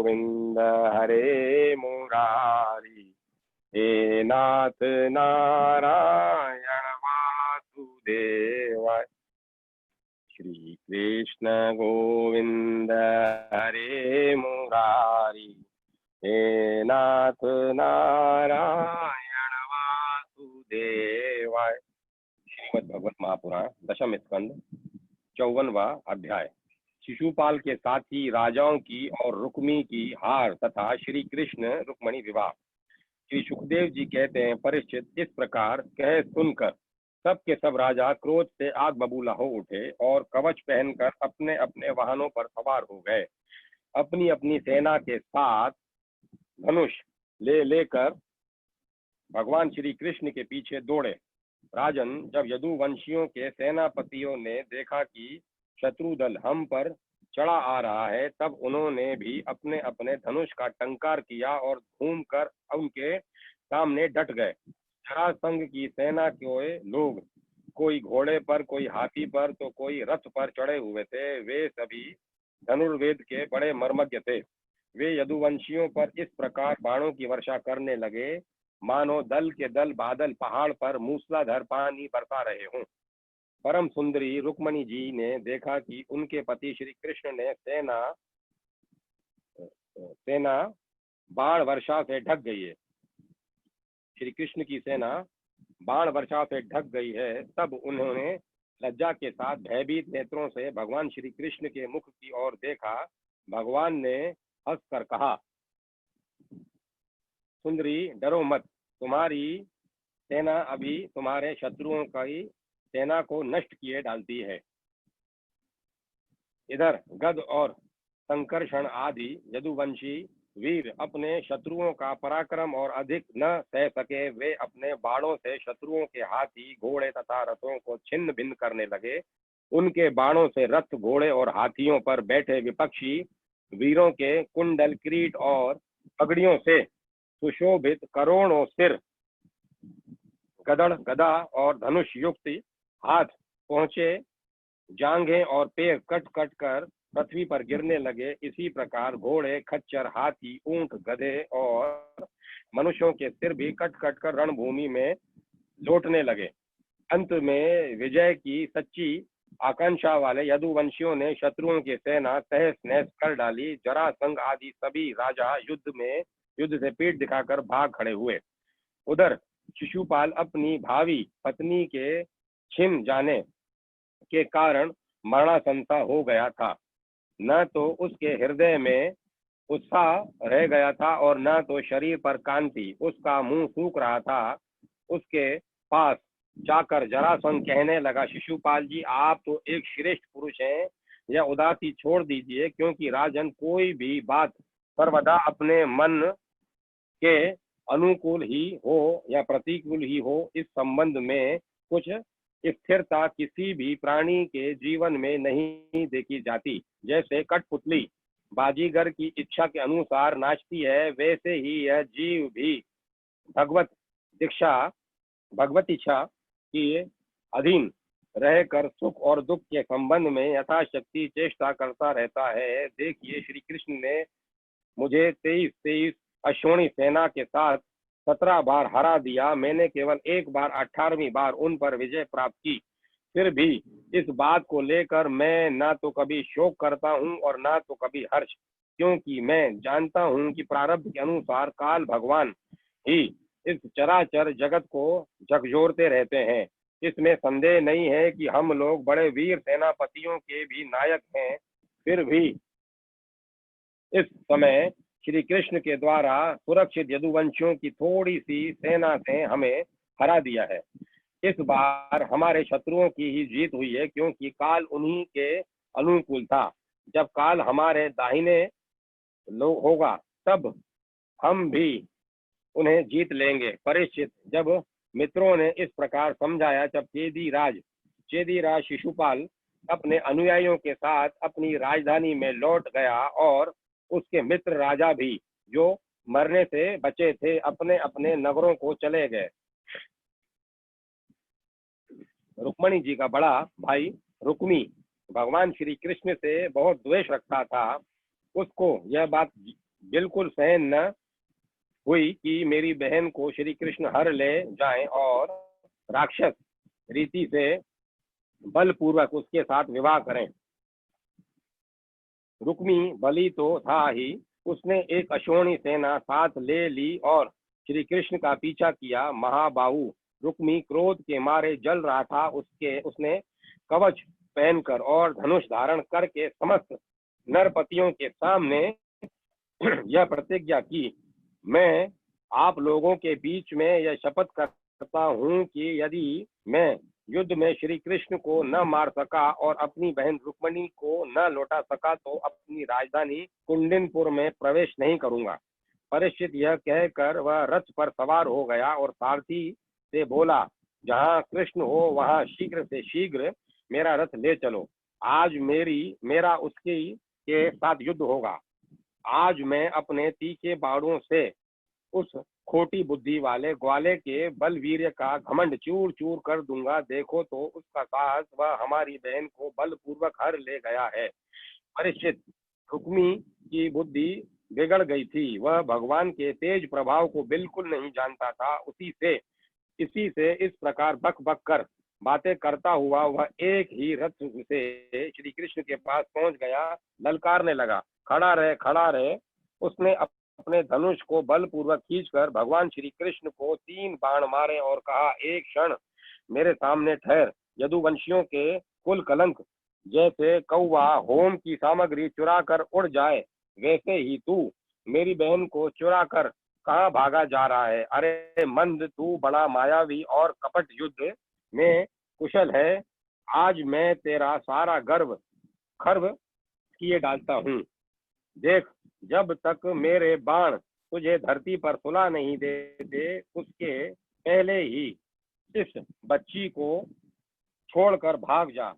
गोविंद हरे मुरारी, हे नाथ नारायण वासुदेवाय। श्री कृष्ण गोविंद हरे मुरारी, हे नाथ नारायण वासुदेवाय। श्रीमद् भगवत महापुराण दशम स्कंद 54वां अध्याय। शिशुपाल के साथी राजाओं की और रुक्मी की हार तथा श्री कृष्ण रुक्मणी विवाह। श्री सुखदेव जी कहते हैं, परीक्षित, इस प्रकार कह सुनकर सब के सब राजा क्रोध से आग बबूला हो उठे और कवच पहनकर अपने अपने वाहनों पर सवार हो गए। अपनी अपनी सेना के साथ धनुष ले लेकर भगवान श्री कृष्ण के पीछे दौड़े। राजन, जब यदुवंशियों के सेनापतियों ने देखा कि शत्रु दल हम पर चढ़ा आ रहा है, तब उन्होंने भी अपने अपने धनुष का टंकार किया और घूमकर उनके सामने डट गए। जरासंध की सेना के लोग कोई घोड़े पर, कोई हाथी पर, तो कोई रथ पर चढ़े हुए थे। वे सभी धनुर्वेद के बड़े मर्मज्ञ थे। वे यदुवंशियों पर इस प्रकार बाणों की वर्षा करने लगे मानो दल के दल बादल पहाड़ पर मूसलाधार पानी बरसा रहे हों। परम सुंदरी रुक्मणी जी ने देखा कि उनके पति श्री कृष्ण ने सेना बाण वर्षा से ढक गई है। श्री कृष्ण की सेना बाण वर्षा से ढक गई है। तब उन्होंने लज्जा के साथ भयभीत नेत्रों से भगवान श्री कृष्ण के मुख की ओर देखा। भगवान ने हंसकर कहा, सुंदरी, डरो मत, तुम्हारी सेना अभी तुम्हारे शत्रुओं की सेना को नष्ट किए डालती है। इधर गद और संकर्षण आदि यदुवंशी वीर अपने शत्रुओं का पराक्रम और अधिक न सह सके। वे अपने बाणों से शत्रुओं के हाथी, घोड़े तथा रथों को छिन्न भिन्न करने लगे। उनके बाणों से रथ, घोड़े और हाथियों पर बैठे विपक्षी वीरों के कुंडल, किरीट और पगड़ियों से सुशोभित करोड़ों सिर, गदड़, गदा और धनुष युक्त हाथ पहुंचे, जांघें और पैर कट कट कर पृथ्वी पर गिरने लगे। इसी प्रकार घोड़े, खच्चर, हाथी, ऊंट, गधे और मनुष्यों के सिर भी कट कट कर रणभूमि में लौटने लगे। अंत में विजय की सच्ची आकांक्षा वाले यदुवंशियों ने शत्रुओं की सेना तहस नहस कर डाली। जरासंध आदि सभी राजा युद्ध से पीठ दिखाकर भाग खड़े हुए। उधर शिशुपाल अपनी भावी पत्नी के छिन जाने के कारण मरणासन्न हो गया था। न तो उसके हृदय में उत्साह रह गया था और न तो शरीर पर कांति। उसका मुंह सूख रहा था। उसके पास जाकर जरासंध कहने लगा, शिशुपाल जी, आप तो एक श्रेष्ठ पुरुष हैं। यह उदासी छोड़ दीजिए, क्योंकि राजन, कोई भी बात सर्वदा अपने मन के अनुकूल ही हो या प्रतिकूल ही हो, इस संबंध में कुछ स्थिरता किसी भी प्राणी के जीवन में नहीं देखी जाती। जैसे कठपुतली बाजीगर की इच्छा के अनुसार नाचती है, वैसे ही यह जीव भी भगवत इच्छा के अधीन रहकर सुख और दुख के संबंध में यथाशक्ति चेष्टा करता रहता है। देखिए, श्री कृष्ण ने मुझे 23 अश्वनी सेना के साथ 17 बार हरा दिया। मैंने केवल एक बार 18वीं बार उन पर विजय प्राप्त की। फिर भी इस बात को लेकर मैं ना तो कभी शोक करता हूँ और ना तो कभी हर्ष, क्योंकि मैं जानता हूँ कि प्रारब्ध के अनुसार काल भगवान ही इस चराचर जगत को झकझोरते रहते हैं। इसमें संदेह नहीं है कि हम लोग बड़े वीर सेनापतियों के भी नायक हैं। फिर भी इस समय श्री कृष्ण के द्वारा सुरक्षित यदुवंशियों की थोड़ी सी सेना से हमें हरा दिया है। इस बार हमारे शत्रुओं की ही जीत हुई है, क्योंकि काल उन्हीं के अनुकूल था। जब काल हमारे दाहिने होगा, तब हम भी उन्हें जीत लेंगे। परीक्षित, जब मित्रों ने इस प्रकार समझाया, तब चेदीराज शिशुपाल अपने अनुयायियों के साथ अपनी राजधानी में लौट गया और उसके मित्र राजा भी, जो मरने से बचे थे, अपने अपने नगरों को चले गए। रुक्मणी जी का बड़ा भाई रुक्मी भगवान श्री कृष्ण से बहुत द्वेष रखता था। उसको यह बात बिल्कुल सहन न हुई कि मेरी बहन को श्री कृष्ण हर ले जाएं और राक्षस रीति से बलपूर्वक उसके साथ विवाह करें। रुक्मी बलि तो था ही, उसने एक अश्वनी सेना साथ ले ली और श्री कृष्ण का पीछा किया। महाबाहु रुक्मी क्रोध के मारे जल रहा था। उसने कवच पहनकर और धनुष धारण करके समस्त नरपतियों के सामने यह प्रतिज्ञा की, मैं आप लोगों के बीच में यह शपथ करता हूँ कि यदि मैं युद्ध में श्री कृष्ण को न मार सका और अपनी बहन रुक्मिणी को न लौटा सका तो अपनी राजधानी कुंडिनपुर में प्रवेश नहीं करूंगा। परीक्षित यह कहकर वह रथ पर सवार हो गया और सारथी से बोला, जहाँ कृष्ण हो वहाँ शीघ्र से शीघ्र मेरा रथ ले चलो। आज मेरा उसके के साथ युद्ध होगा। आज मैं अपने तीखे बाणों से उस खोटी बुद्धि वाले ग्वाले के बलवीर्य का घमंड चूर चूर कर दूंगा। देखो तो उसका साहस, वह हमारी बहन को बलपूर्वक हर ले गया है। परीक्षित, रुक्मी की बुद्धि बिगड़ गई थी। वह भगवान के तेज प्रभाव को बिल्कुल नहीं जानता था। इसी से इस प्रकार बक बक कर बातें करता हुआ वह एक ही रथ से श्री कृष्ण के पास पहुंच गया। ललकारने लगा, खड़ा रहे, खड़ा रहे। उसने अपने धनुष को बलपूर्वक खींचकर भगवान श्री कृष्ण को 3 बाण मारे और कहा, एक क्षण मेरे सामने ठहर। यदुवंशियों के कुल कलंक, जैसे कौवा होम की सामग्री चुरा कर उड़ जाए, वैसे ही तू मेरी बहन को चुरा कर कहाँ भागा जा रहा है? अरे मंद, तू बड़ा मायावी और कपट युद्ध में कुशल है। आज मैं तेरा सारा गर्व खर्व किए डालता हूँ। देख, जब तक मेरे बाण तुझे धरती पर सुला नहीं देते, उसके पहले ही इस बच्ची को छोड़कर भाग जा।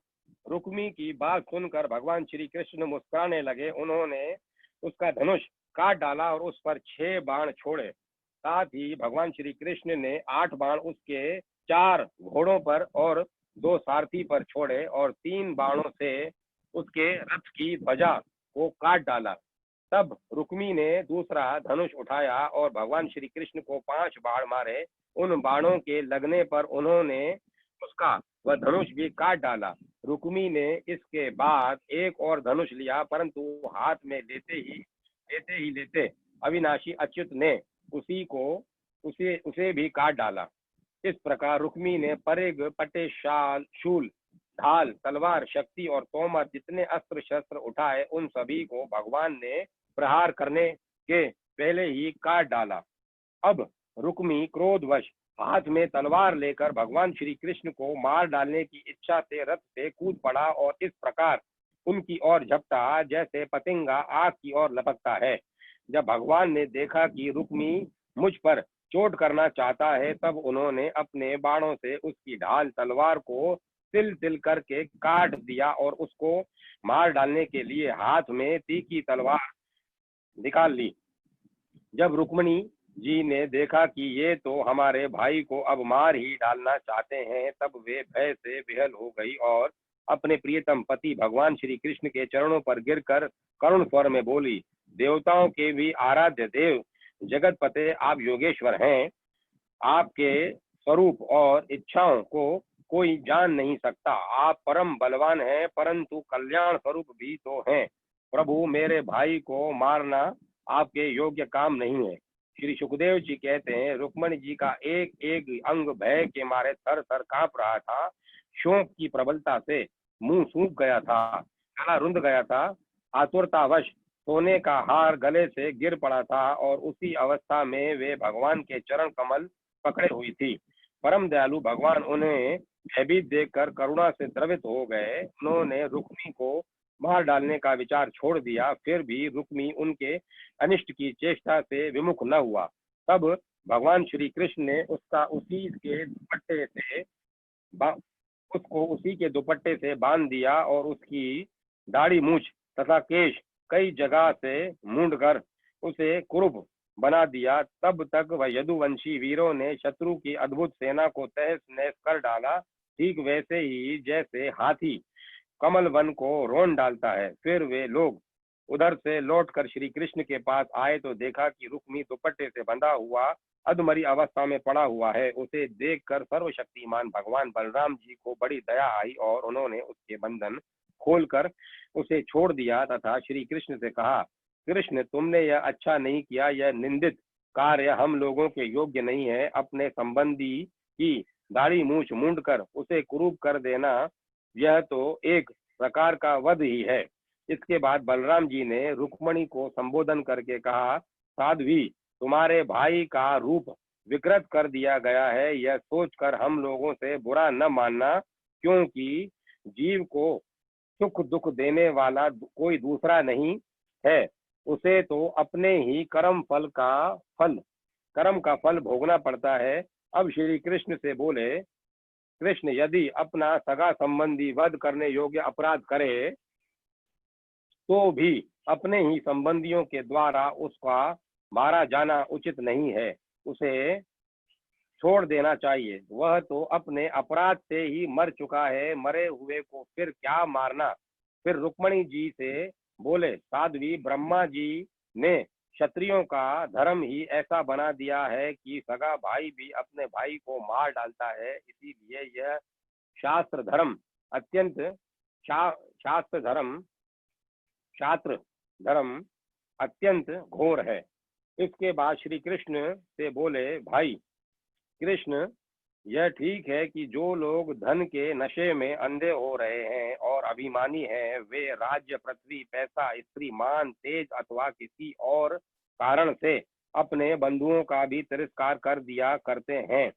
रुक्मी की बात सुनकर भगवान श्री कृष्ण मुस्कुराने लगे। उन्होंने उसका धनुष काट डाला और उस पर 6 बाण छोड़े। साथ ही भगवान श्री कृष्ण ने 8 बाण उसके 4 घोड़ों पर और 2 सारथी पर छोड़े और 3 बाणों से उसके रथ की ध्वजा को काट डाला। तब रुक्मी ने दूसरा धनुष उठाया और भगवान श्री कृष्ण को 5 बाण मारे। उन बाणों के लगने पर उन्होंने उसका वह धनुष भी काट डाला। रुक्मी ने इसके बाद एक और धनुष लिया, परंतु हाथ में लेते अविनाशी अच्युत ने उसे भी काट डाला। इस प्रकार रुक्मी ने परिग, पटे, शूल, ढाल, तलवार, शक्ति और तोमर जितने अस्त्र शस्त्र उठाए, उन सभी को भगवान ने प्रहार करने के पहले ही काट डाला। अब रुक्मी क्रोधवश हाथ में तलवार लेकर भगवान श्री कृष्ण को मार डालने की इच्छा से रथ से कूद पड़ा और इस प्रकार उनकी ओर झपटा जैसे पतंगा आग की ओर लपकता है। जब भगवान ने देखा कि रुक्मी मुझ पर चोट करना चाहता है, तब उन्होंने अपने बाणों से उसकी ढाल तलवार को तिल तिल करके काट दिया और उसको मार डालने के लिए हाथ में तीखी तलवार निकाल ली। जब रुक्मिणी जी ने देखा कि ये तो हमारे भाई को अब मार ही डालना चाहते हैं, तब वे भय से विहल हो गई और अपने प्रियतम पति भगवान श्री कृष्ण के चरणों पर गिरकर करुण स्वर में बोली, देवताओं के भी आराध्य देव जगत पते, आप योगेश्वर हैं। आपके स्वरूप और इच्छाओं को कोई जान नहीं सकता। आप परम बलवान हैं, परंतु कल्याण स्वरूप भी तो हैं। प्रभु, मेरे भाई को मारना आपके योग्य काम नहीं है। श्री सुखदेव जी कहते हैं, रुक्मणी जी का एक एक अंग भय के मारे थर थर कांप रहा था। शोक की प्रबलता से मुंह सूख गया था, गला रुंध गया था। आतुरतावश सोने का हार गले से गिर पड़ा था और उसी अवस्था में वे भगवान के चरण कमल पकड़े हुई थी। परम दयालु भगवान उन्हें भयभीत देखकर करुणा से द्रवित हो गए। उन्होंने रुक्मी को मार डालने का विचार छोड़ दिया। फिर भी रुक्मी उनके अनिष्ट की चेष्टा से विमुख न हुआ। तब भगवान श्री कृष्ण ने उसको उसी के दुपट्टे से बांध दिया और उसकी दाढ़ी, मूछ तथा केश कई जगह से मूंड कर उसे कुरूप बना दिया। तब तक वह यदुवंशी वीरों ने शत्रु की अद्भुत सेना को तहस नहस कर डाला, ठीक वैसे ही जैसे हाथी कमल वन को रोन डालता है। फिर वे लोग उधर से लौटकर श्री कृष्ण के पास आए तो देखा कि रुक्मी दुपट्टे से बंधा हुआ अधमरी अवस्था में पड़ा हुआ है। उसे देखकर सर्वशक्तिमान भगवान बलराम जी को बड़ी दया आई और उन्होंने उसके बंधन खोलकर उसे छोड़ दिया तथा श्री कृष्ण से कहा, कृष्ण, तुमने यह अच्छा नहीं किया। यह निंदित कार्य हम लोगों के योग्य नहीं है। अपने संबंधी की दाढ़ी मूछ मूंड कर उसे कुरूप कर देना, यह तो एक प्रकार का वध ही है। इसके बाद बलराम जी ने रुक्मणी को संबोधन करके कहा, साध्वी, तुम्हारे भाई का रूप विकृत कर दिया गया है। यह सोचकर हम लोगों से बुरा न मानना, क्योंकि जीव को सुख दुख देने वाला कोई दूसरा नहीं है। उसे तो अपने ही कर्म का फल भोगना पड़ता है। अब श्री कृष्ण से बोले, कृष्ण यदि अपना सगा संबंधी वध करने योग्य अपराध करे तो भी अपने ही संबंधियों के द्वारा उसका मारा जाना उचित नहीं है। उसे छोड़ देना चाहिए। वह तो अपने अपराध से ही मर चुका है। मरे हुए को फिर क्या मारना। फिर रुक्मणी जी से बोले, साध्वी, ब्रह्मा जी ने क्षत्रियों का धर्म ही ऐसा बना दिया है कि सगा भाई भी अपने भाई को मार डालता है। इसीलिए यह शास्त्र धर्म अत्यंत शास्त्र धर्म शास्त्र धर्म अत्यंत घोर है। इसके बाद श्री कृष्ण से बोले, भाई कृष्ण, यह ठीक है कि जो लोग धन के नशे में अंधे हो रहे हैं और अभिमानी हैं, वे राज्य, पृथ्वी, पैसा, स्त्री, मान, तेज अथवा किसी और कारण से अपने बंधुओं का भी तिरस्कार कर दिया करते हैं।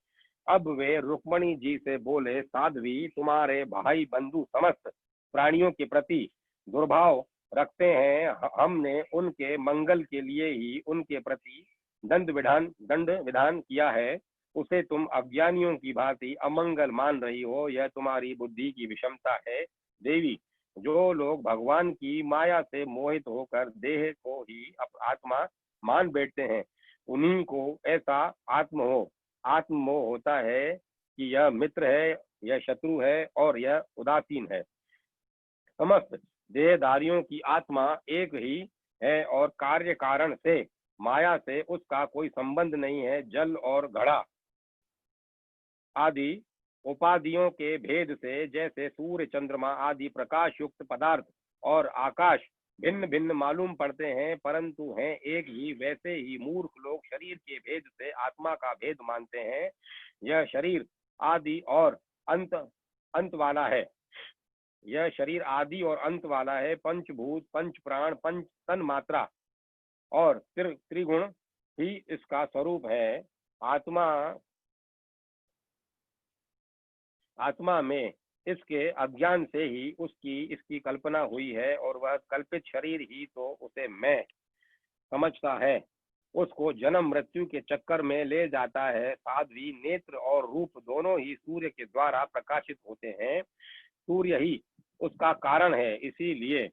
अब वे रुक्मणी जी से बोले, साध्वी, तुम्हारे भाई बंधु समस्त प्राणियों के प्रति दुर्भाव रखते हैं। हमने उनके मंगल के लिए ही उनके प्रति दंड विधान किया है। उसे तुम अज्ञानियों की भांति अमंगल मान रही हो। यह तुम्हारी बुद्धि की विषमता है। देवी, जो लोग भगवान की माया से मोहित होकर देह को ही आत्मा मान बैठते हैं, उन्हीं को ऐसा आत्ममोह होता है कि यह मित्र है, यह शत्रु है और यह उदासीन है। समस्त देहधारियों की आत्मा एक ही है और कार्य कारण से माया से उसका कोई संबंध नहीं है। जल और घड़ा आदि उपाधियों के भेद से जैसे सूर्य, चंद्रमा आदि प्रकाश युक्त पदार्थ और आकाश भिन्न भिन्न मालूम पड़ते हैं, परंतु हैं एक ही, वैसे ही मूर्ख लोग शरीर के भेद से आत्मा का भेद मानते हैं। यह शरीर आदि और अंत अंत वाला है। यह शरीर आदि और अंत वाला है। पंचभूत, पंच प्राण, पंच तन मात्रा और त्रिगुण ही इसका स्वरूप है। आत्मा में इसके अज्ञान से ही इसकी कल्पना हुई है और वह कल्पित शरीर ही तो उसे मैं समझता है, उसको जन्म मृत्यु के चक्कर में ले जाता है। साध्वी, नेत्र और रूप दोनों ही सूर्य के द्वारा प्रकाशित होते हैं। सूर्य ही उसका कारण है। इसीलिए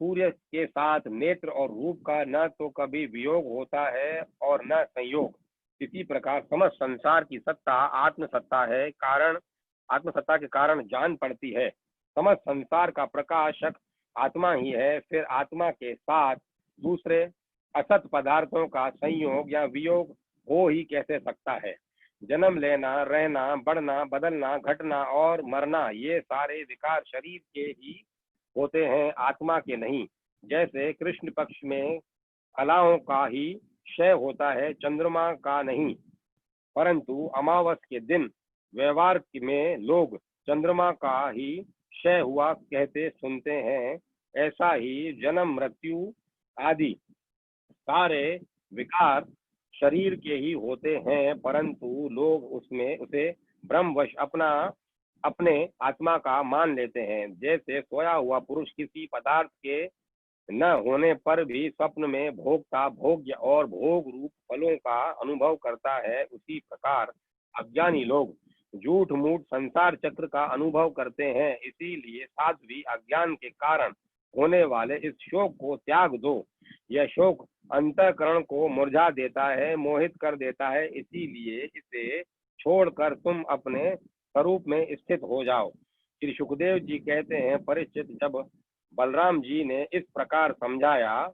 सूर्य के साथ नेत्र और रूप का न तो कभी वियोग होता है और न संयोग। इसी प्रकार समस्त संसार की सत्ता आत्मसत्ता के कारण जान पड़ती है। समस्त संसार का प्रकाशक आत्मा ही है। फिर आत्मा के साथ दूसरे असत पदार्थों का संयोग या वियोग हो ही कैसे सकता है। जन्म लेना, रहना, बढ़ना, बदलना, घटना और मरना, ये सारे विकार शरीर के ही होते हैं, आत्मा के नहीं। जैसे कृष्ण पक्ष में कलाओं का ही क्षय होता है, चंद्रमा का नहीं। परंतु अमावस के दिन व्यवहार में लोग चंद्रमा का ही क्षय हुआ कहते सुनते हैं। ऐसा ही जन्म मृत्यु आदि सारे विकार शरीर के ही होते हैं, परंतु लोग उसे भ्रमवश अपने आत्मा का मान लेते हैं। जैसे सोया हुआ पुरुष किसी पदार्थ के न होने पर भी स्वप्न में भोग्य और भोग रूप फलों का अनुभव करता है, उसी प्रकार अज्ञानी लोग झूठ मूठ संसार चक्र का अनुभव करते हैं। इसीलिए साध्वी, अज्ञान के कारण होने वाले इस शोक को त्याग दो। यह शोक अंतःकरण को मुरझा देता है, मोहित कर देता है। इसीलिए इसे छोड़कर तुम अपने स्वरूप में स्थित हो जाओ। श्री सुखदेव जी कहते हैं, परीक्षित, जब बलराम जी ने इस प्रकार समझाया,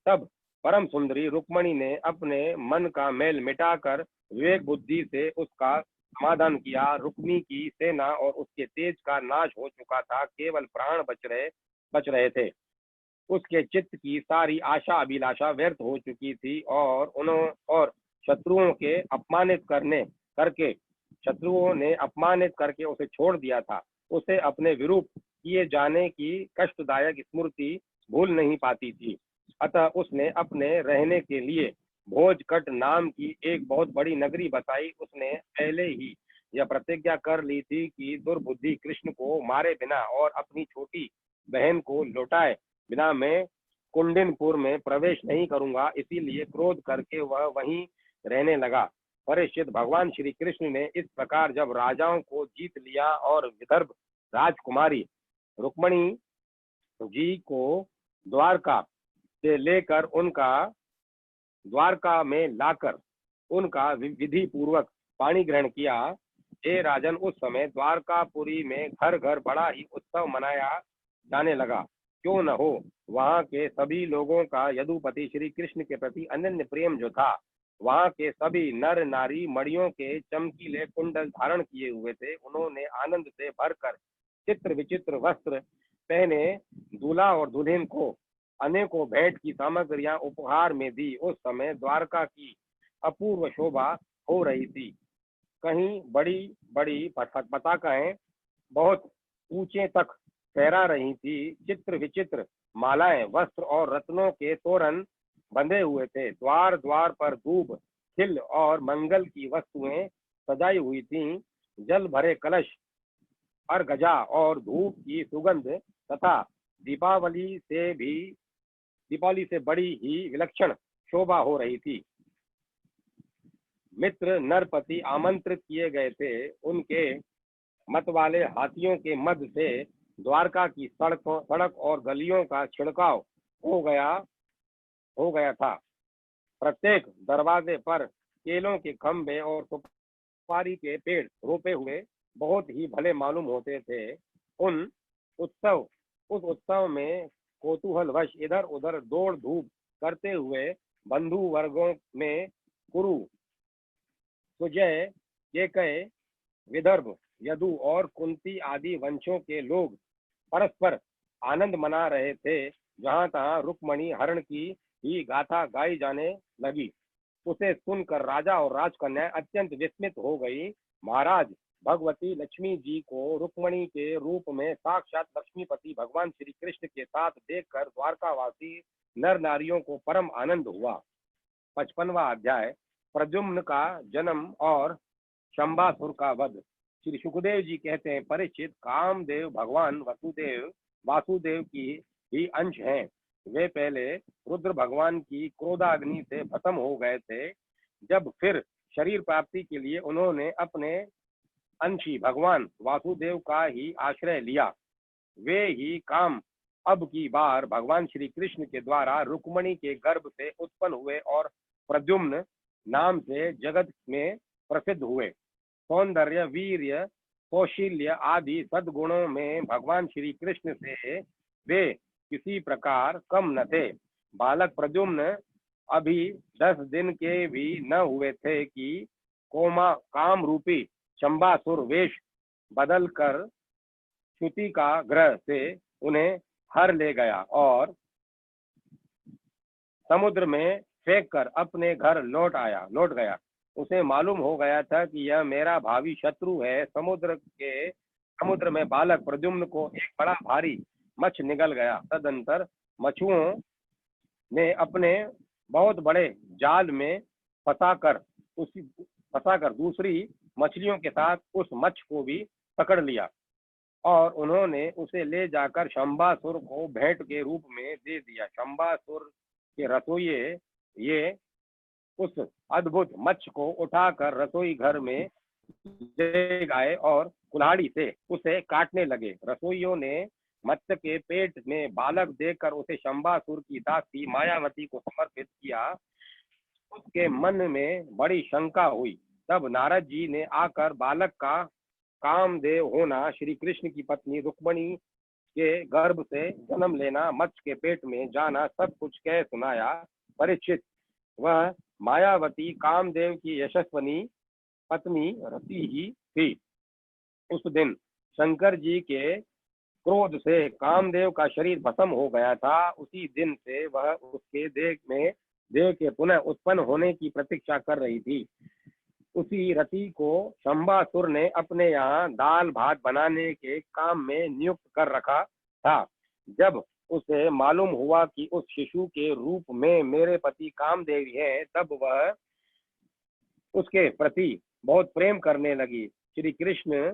तब परम सुंदरी रुक्मणी ने अपने मन का मैल मिटाकर विवेक बुद्धि से उसका समाधान किया। रुक्मी की सेना और उसके तेज का नाश हो चुका था, केवल प्राण बच रहे थे। उसके चित्त की सारी आशा अभिलाषा व्यर्थ हो चुकी थी और शत्रुओं के अपमानित करने करके शत्रुओं ने अपमानित करके उसे छोड़ दिया था। उसे अपने विरूप किए जाने की कष्टदायक स्मृति भूल नहीं पाती थी। अतः उसने अपने रहने के लिए भोजकट नाम की एक बहुत बड़ी नगरी बसाई। उसने पहले ही यह प्रतिज्ञा कर ली थी कि दुर्बुद्धि कृष्ण को मारे बिना और अपनी छोटी बहन को लौटाए बिना मैं कुंडिनपुर में प्रवेश नहीं करूंगा। इसीलिए क्रोध करके वह वहीं रहने लगा। परीक्षित, भगवान श्री कृष्ण ने इस प्रकार जब राजाओं को जीत लिया और विदर्भ राजकुमारी रुक्मणी जी को द्वारका से लेकर उनका द्वारका में लाकर उनका विधि पूर्वक पाणी ग्रहण किया। हे राजन, उस समय द्वारकापुरी में घर घर बड़ा ही उत्सव मनाया जाने लगा। क्यों न हो, वहाँ के सभी लोगों का यदुपति श्री कृष्ण के प्रति अनन्य प्रेम जो था। वहाँ के सभी नर नारी मणियों के चमकीले कुंडल धारण किए हुए थे। उन्होंने आनंद से भरकर चित्र विचित्र वस्त्र पहने दूल्हा और दुल्हन को अनेकों भेंट की सामग्रियां उपहार में दी। उस समय द्वारका की अपूर्व शोभा हो रही थी। कहीं बड़ी बड़ी पताकाएं बहुत ऊंचे तक फहरा रही थी। चित्र विचित्र मालाएं, वस्त्र और रत्नों के तोरण बंधे हुए थे। द्वार द्वार पर धूप खिल और मंगल की वस्तुएं सजाई हुई थीं। जल भरे कलश, अर्घजा और धूप की सुगंध तथा दीपावली से बड़ी ही विलक्षण शोभा हो रही थी। मित्र नरपति आमंत्रित किए गए थे। उनके मत वाले हाथियों के मद से द्वारका की सड़क और गलियों का छिड़काव हो गया था। प्रत्येक दरवाजे पर केलों के खंभे और सुपारी के पेड़ रोपे हुए बहुत ही भले मालूम होते थे। उस उत्सव में कौतूहलवश इधर उधर दौड़ धूप करते हुए बंधु वर्गों में कुरु, सुजय, केकय, विदर्भ, यदु और कुंती आदि वंशों के लोग परस्पर आनंद मना रहे थे। जहां तहां रुक्मणी हरण की ही गाथा गाई जाने लगी। उसे सुनकर राजा और राजकन्या अत्यंत विस्मित हो गई। महाराज, भगवती लक्ष्मी जी को रुक्मणी के रूप में साक्षात लक्ष्मीपति भगवान श्री कृष्ण के साथ देखकर द्वारकावासी नर नारियों को परम आनंद हुआ। 55वां अध्याय, प्रद्युम्न का जन्म और शंबासुर का वध। श्री सुखदेव जी कहते हैं, परीक्षित, कामदेव भगवान वासुदेव की ही अंश हैं। वे पहले रुद्र भगवान की क्रोधाग्नि से भस्म हो गए थे। जब फिर शरीर प्राप्ति के लिए उन्होंने अपने अंशी भगवान वासुदेव का ही आश्रय लिया। वे ही काम अब की बार भगवान श्री कृष्ण के द्वारा रुक्मणी के गर्भ से उत्पन्न हुए और प्रद्युम्न नाम से जगत में प्रसिद्ध हुए। सौंदर्य, वीर्य, कौशल्य आदि सद्गुणों में भगवान श्री कृष्ण से वे किसी प्रकार कम न थे। बालक प्रद्युम्न अभी 10 दिन के भी न हुए थे कि काम रूपी शंबासुर वेश बदल कर श्रुति का ग्रह से उन्हें हर ले गया और समुद्र में फेंक कर अपने घर लौट गया। उसे मालूम हो गया था कि यह मेरा भावी शत्रु है। समुद्र में बालक प्रद्युम्न को एक बड़ा भारी मच्छ निगल गया। तदंतर मछुओं ने अपने बहुत बड़े जाल में फंसाकर दूसरी मछलियों के साथ उस मच्छ को भी पकड़ लिया और उन्होंने उसे ले जाकर शंबासुर को भेंट के रूप में दे दिया। शंबासुर के रसोइये ये उस अद्भुत मच्छ को उठाकर रसोई घर में ले गए और कुल्हाड़ी से उसे काटने लगे। रसोइयों ने मत्स्य के पेट में बालक देखकर उसे शंबासुर की दासी मायावती को समर्पित किया। उसके मन में बड़ी शंका हुई। तब नारद जी ने आकर बालक का कामदेव होना, श्री कृष्ण की पत्नी रुक्मणी के गर्भ से जन्म लेना, मत्स्य के पेट में जाना, सब कुछ कह सुनाया परीक्षित। वह मायावती कामदेव की यशस्वनी पत्नी रति ही थी। उस दिन शंकर जी के क्रोध से कामदेव का शरीर भस्म हो गया था। उसी दिन से वह उसके देह के पुनः उत्पन्न होने की प्रतीक्षा कर रही थी। उसी रति को शंबासुर ने अपने यहाँ दाल भात बनाने के काम में नियुक्त कर रखा था। जब उसे मालूम हुआ कि उस शिशु के रूप में मेरे पति कामदेव है, तब वह उसके प्रति बहुत प्रेम करने लगी। श्री कृष्ण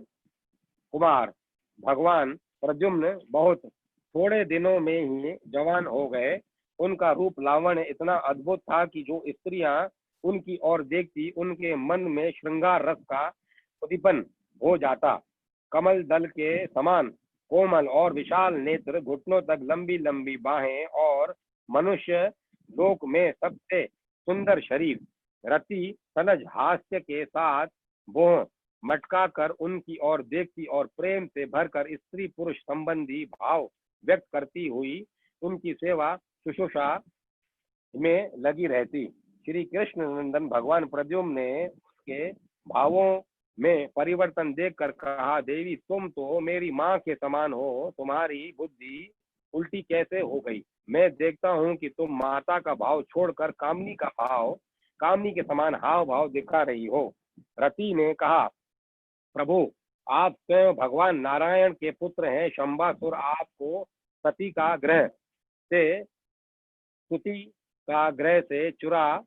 कुमार भगवान प्रद्युम्न बहुत थोड़े दिनों में ही जवान हो गए। उनका रूप लावण्य इतना अद्भुत था कि जो स्त्रियां उनकी ओर देखती, उनके मन में श्रृंगार रस का उद्दीपन हो जाता। कमल दल के समान कोमल और विशाल नेत्र, घुटनों तक लंबी लंबी बाहें और मनुष्य लोक में सबसे सुंदर शरीर। रति सलज हास्य के साथ बोह मटका कर उनकी ओर देखती और प्रेम से भरकर स्त्री पुरुष संबंधी भाव व्यक्त करती हुई उनकी सेवा शुश्रूषा में लगी रहती। श्री कृष्ण नंदन भगवान प्रद्युम्न ने उसके भावों में परिवर्तन देखकर कहा, देवी तुम तो मेरी माँ के समान हो, तुम्हारी बुद्धि उल्टी कैसे हो गई? मैं देखता हूँ कि तुम माता का भाव छोड़कर कामनी के समान हाव भाव दिखा रही हो। रति ने कहा, प्रभु आप स्वयं भगवान नारायण के पुत्र हैं। शंबासुर आपको सती का ग्रह से चुरा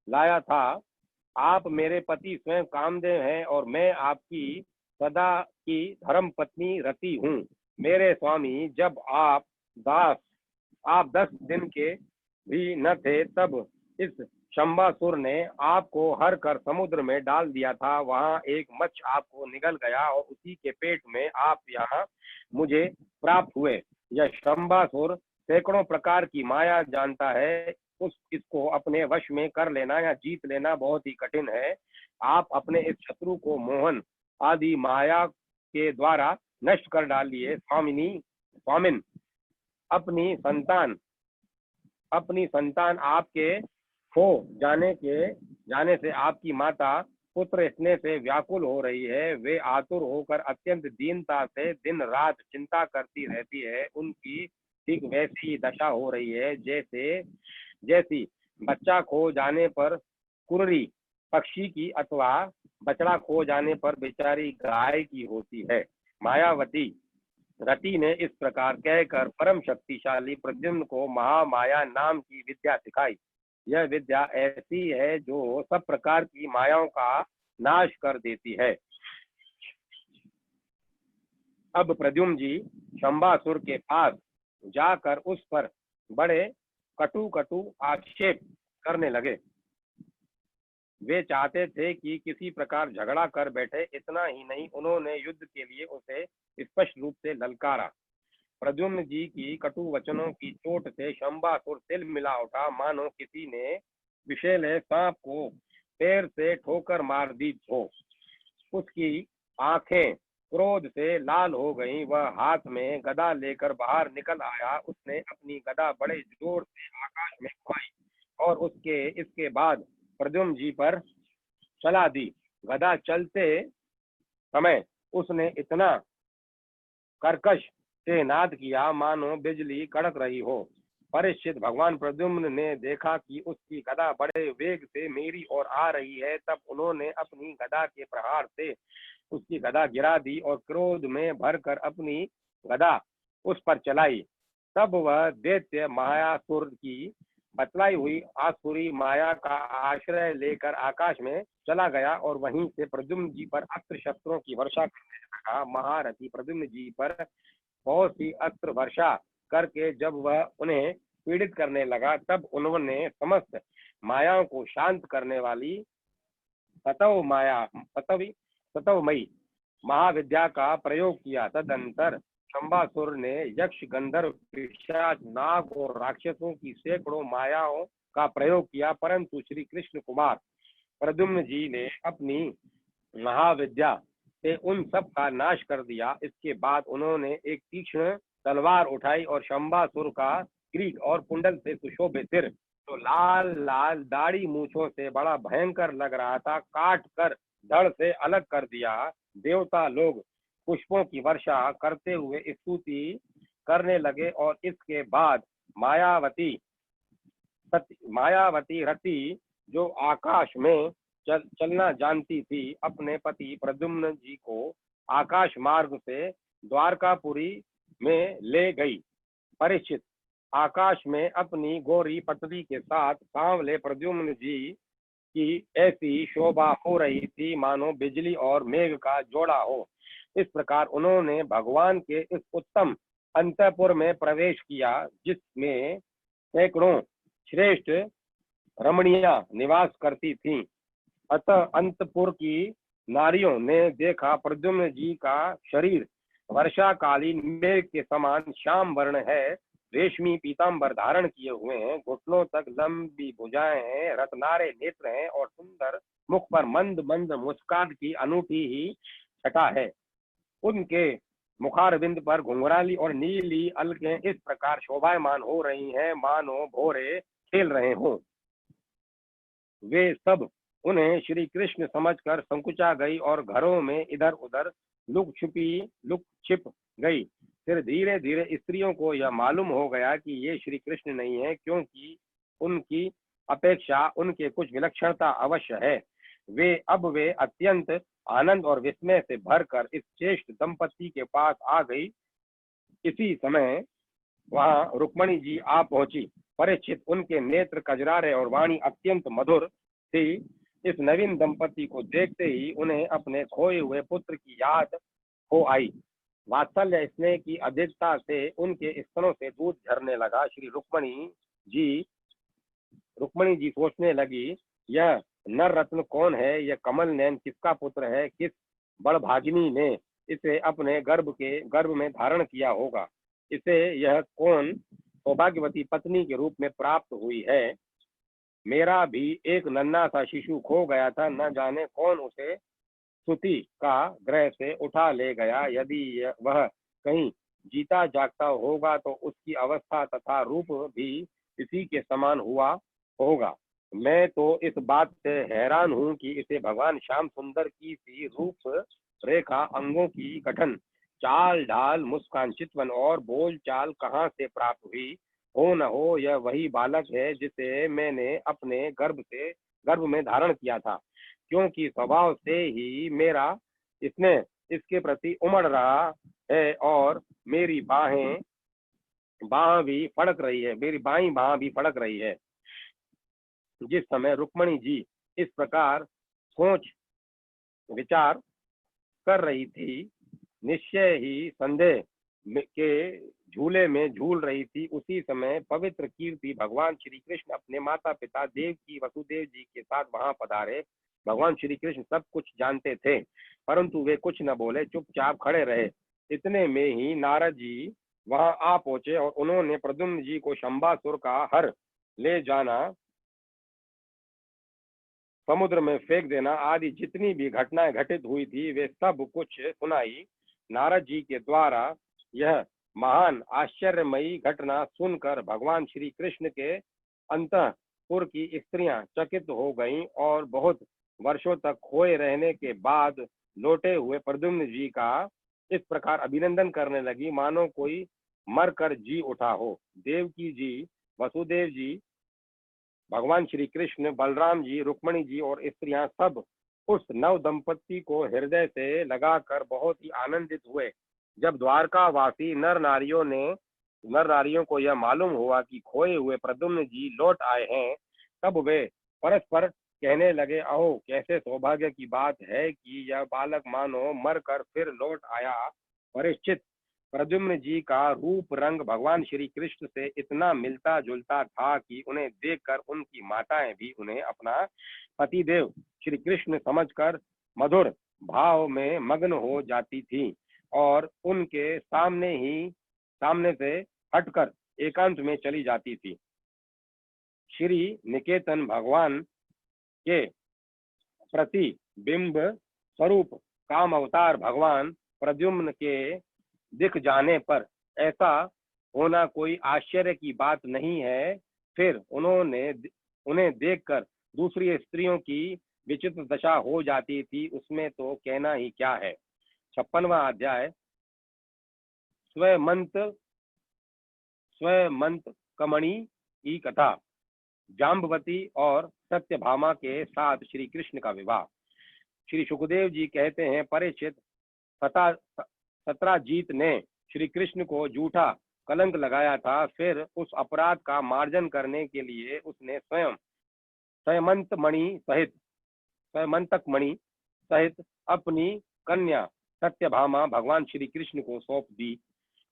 लाया था। आप मेरे पति स्वयं कामदेव हैं और मैं आपकी सदा की धर्म पत्नी रति हूँ। मेरे स्वामी, जब आप 10 दिन के भी न थे, तब इस शंबासुर ने आपको हर कर समुद्र में डाल दिया था। वहां एक मत्स्य आपको निगल गया और उसी के पेट में आप यहाँ मुझे प्राप्त हुए। यह शंबासुर सैकड़ों प्रकार की माया जानता है। इसको अपने वश में कर लेना या जीत लेना बहुत ही कठिन है। आप अपने इस शत्रु को मोहन आदि माया के द्वारा नष्ट कर डालिए। स्वामिन, अपनी संतान आपके खो जाने से आपकी माता पुत्र स्नेह से व्याकुल हो रही है। वे आतुर होकर अत्यंत दीनता से दिन रात चिंता करती रहती है। उनकी ठीक वैसी दशा हो रही है जैसी बच्चा खो जाने पर कुर्री पक्षी की अथवा बछड़ा खो जाने पर बेचारी गाय की होती है। मायावती रति ने इस प्रकार कहकर परम शक्तिशाली प्रद्युम्न को महामाया नाम की विद्या सिखाई। यह विद्या ऐसी है जो सब प्रकार की मायाओं का नाश कर देती है। अब प्रद्युम्न जी शंबासुर के पास जाकर उस पर बड़े कटु आक्षेप करने लगे। वे चाहते थे कि किसी प्रकार झगड़ा कर बैठे। इतना ही नहीं, उन्होंने युद्ध के लिए उसे स्पष्ट रूप से ललकारा। प्रद्युम्न जी की कटु वचनों की चोट से शंबासुर तिल मिला उठा, मानो किसी ने विषैले सांप को पैर से ठोकर मार दी हो। उसकी आंखें क्रोध से लाल हो गईं। वह हाथ में गदा लेकर बाहर निकल आया। उसने अपनी गदा बड़े जोर से आकाश में घुमाई और इसके बाद प्रद्युम्न जी पर चला दी। गदा चलते समय उसने इतना कर्कश से नाद किया मानो बिजली कड़क रही हो। परीक्षित, भगवान प्रद्युम्न ने देखा कि उसकी गदा बड़े वेग से मेरी ओर आ रही है। तब उन्होंने अपनी गदा के प्रहार से उसकी गदा गिरा दी और क्रोध में भरकर अपनी गदा उस पर चलाई। तब वह दैत्य मायासुर की बतलाई हुई आसुरी माया का आश्रय लेकर आकाश में चला गया और वहीं से प्रद्युम्न जी पर अस्त्र शस्त्रों की वर्षा करने लगा। महारथी प्रद्युम्न जी पर बहुत सी अस्त्र वर्षा करके जब वह उन्हें पीड़ित करने लगा, तब उन्होंने समस्त मायाओं को शांत करने वाली सतवमयी महाविद्या का प्रयोग किया। तदंतर शंबासुर ने यक्ष, गंधर्व, पिशाच, नाग और राक्षसों की सैकड़ों मायाओं का प्रयोग किया, परंतु श्री कृष्ण कुमार प्रद्युम्न जी ने अपनी महाविद्या से उन सब का नाश कर दिया। इसके बाद उन्होंने एक तीक्ष्ण तलवार उठाई और शंबासुर का किरीट और कुंडल से सुशोभित सिर, तो लाल लाल दाढ़ी मूछों से बड़ा भयंकर लग रहा था, काट कर धड़ से अलग कर दिया। देवता लोग पुष्पों की वर्षा करते हुए स्तुति करने लगे और इसके बाद मायावती रति, जो आकाश में चलना जानती थी, अपने पति प्रद्युम्न जी को आकाश मार्ग से द्वारकापुरी में ले गई। परीक्षित, आकाश में अपनी गोरी पत्नी के साथ सांवले प्रद्युम्न जी की ऐसी शोभा हो रही थी मानो बिजली और मेघ का जोड़ा हो। इस प्रकार उन्होंने भगवान के इस उत्तम अंतःपुर में प्रवेश किया, जिसमें सैकड़ों श्रेष्ठ रमणियां निवास करती थीं। अतः अंतपुर की नारियों ने देखा, प्रद्युम्न जी का शरीर वर्षाकालीन मेघ के समान श्याम वर्ण है, रेशमी पीताम्बर धारण किए हुए हैं, घुटनों तक लंबी भुजाएं हैं, रत्नारे नेत्र हैं और सुंदर मुख पर मंद मंद मुस्कान की अनूठी ही छटा है। उनके मुखारविंद पर घुंघराली और नीली अलकें इस प्रकार शोभायमान हो रही हैं मानो भोरे खेल रहे हों। वे सब उन्हें श्री कृष्ण समझकर संकुचा गई और घरों में इधर उधर लुक छिप गई। फिर धीरे धीरे स्त्रियों को यह मालूम हो गया कि ये श्री कृष्ण नहीं है, क्योंकि उनकी अपेक्षा उनके कुछ विलक्षणता अवश्य है। वे अत्यंत आनंद और विस्मय से भरकर इस श्रेष्ठ दंपति के पास आ गई। इसी समय वहां रुक्मणी जी आ पहुंची। परीक्षित, उनके नेत्र कजरारे और वाणी अत्यंत मधुर थी। इस नवीन दंपति को देखते ही उन्हें अपने खोए हुए पुत्र की याद हो आई। वात्सल्य स्नेह की अधिकता से उनके स्तनों से दूध झरने लगा। श्री रुक्मणी जी सोचने लगी, यह नर रत्न कौन है, यह कमल नैन किसका पुत्र है, किस बड़भागिनी ने इसे अपने गर्भ में धारण किया होगा, इसे यह कौन सौभाग्यवती पत्नी के रूप में प्राप्त हुई है। मेरा भी एक नन्हा सा शिशु खो गया था, न जाने कौन उसे स्तुति का ग्रह से उठा ले गया। यदि वह कहीं जीता जागता होगा तो उसकी अवस्था तथा रूप भी इसी के समान हुआ होगा। मैं तो इस बात से हैरान हूँ कि इसे भगवान श्याम सुंदर की सी रूप रेखा, अंगों की गठन, चाल ढाल, मुस्कान, चितवन और बोल चाल कहाँ से प्राप्त हुई। हो न हो यह वही बालक है जिसे मैंने अपने गर्भ में धारण किया था, क्योंकि स्वभाव से ही मेरा स्नेह इसके प्रति उमड़ रहा है और मेरी बाह भी फड़क रही है, मेरी बाई बाह भी फड़क रही है। जिस समय रुक्मणी जी इस प्रकार सोच विचार कर रही थी, निश्चय ही संदेह के झूले में झूल रही थी, उसी समय पवित्र कीर्ति भगवान श्री कृष्ण अपने माता पिता देवकी वसुदेव जी के साथ वहां पधारे। भगवान श्री कृष्ण सब कुछ जानते थे, परंतु वे कुछ न बोले, चुपचाप खड़े रहे। इतने में ही नारद जी वहां आ पहुंचे और उन्होंने प्रद्युम्न जी को शंबासुर का हर ले जाना, समुद्र में फेंक देना आदि जितनी भी घटनाएं घटित हुई थी, वे सब कुछ सुनाई। नारद जी के द्वारा यह महान आश्चर्यमयी घटना सुनकर भगवान श्री कृष्ण के अंतःपुर की स्त्रियां चकित हो गईं और बहुत वर्षों तक खोए रहने के बाद लौटे हुए प्रद्युम्न जी का इस प्रकार अभिनंदन करने लगी मानो कोई मरकर जी उठा हो। देवकी जी, वसुदेव जी, भगवान श्री कृष्ण, बलराम जी, रुक्मणी जी और स्त्रियां सब उस नव दंपति को हृदय से लगाकर बहुत ही आनंदित हुए। जब द्वारकावासी नर नारियों को यह मालूम हुआ कि खोए हुए प्रद्युम्न जी लौट आए हैं, तब वे परस्पर कहने लगे, अहो कैसे सौभाग्य की बात है कि यह बालक मानो मरकर फिर लौट आया। परीक्षित, प्रद्युम्न जी का रूप रंग भगवान श्री कृष्ण से इतना मिलता जुलता था कि उन्हें देखकर उनकी माताएं भी उन्हें अपना पतिदेव श्री कृष्ण समझकर मधुर भाव में मग्न हो जाती थीं और उनके सामने से हटकर एकांत में चली जाती थी। श्री निकेतन भगवान के प्रतिबिंब स्वरूप काम अवतार भगवान प्रद्युम्न के दिख जाने पर ऐसा होना कोई आश्चर्य की बात नहीं है। फिर उन्हें देखकर दूसरी स्त्रियों की विचित्र दशा हो जाती थी, उसमें तो कहना ही क्या है। 56वां अध्याय। स्वमंत स्वमंत कमणि की कथा। जाम्बवती और सत्यभामा के साथ श्री कृष्ण का विवाह। श्री सुखदेव जी कहते हैं, परीक्षित, सत्राजीत ने श्री कृष्ण को झूठा कलंक लगाया था। फिर उस अपराध का मार्जन करने के लिए उसने स्वयं स्वयंतक मणि सहित अपनी कन्या सत्यभामा भगवान श्री कृष्ण को सौंप दी।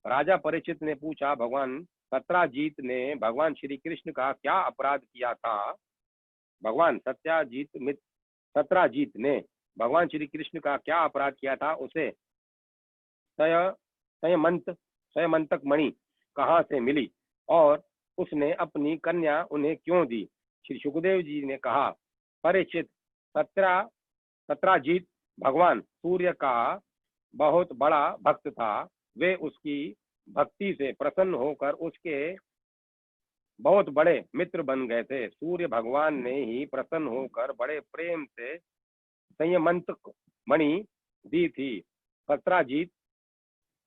राजा परीक्षित ने पूछा, भगवान सत्राजीत ने भगवान श्री कृष्ण का क्या अपराध किया था? भगवान सत्राजीत ने भगवान श्री कृष्ण का क्या अपराध किया था? उसे स्वयंतक मणि कहाँ से मिली और उसने अपनी कन्या उन्हें क्यों दी? श्री सुखदेव जी ने कहा, परीक्षित, सत्राजीत भगवान सूर्य का बहुत बड़ा भक्त था। वे उसकी भक्ति से प्रसन्न होकर उसके बहुत बड़े मित्र बन गए थे। सूर्य भगवान ने ही प्रसन्न होकर बड़े प्रेम से संयमंतक मणि दी थी। सत्राजीत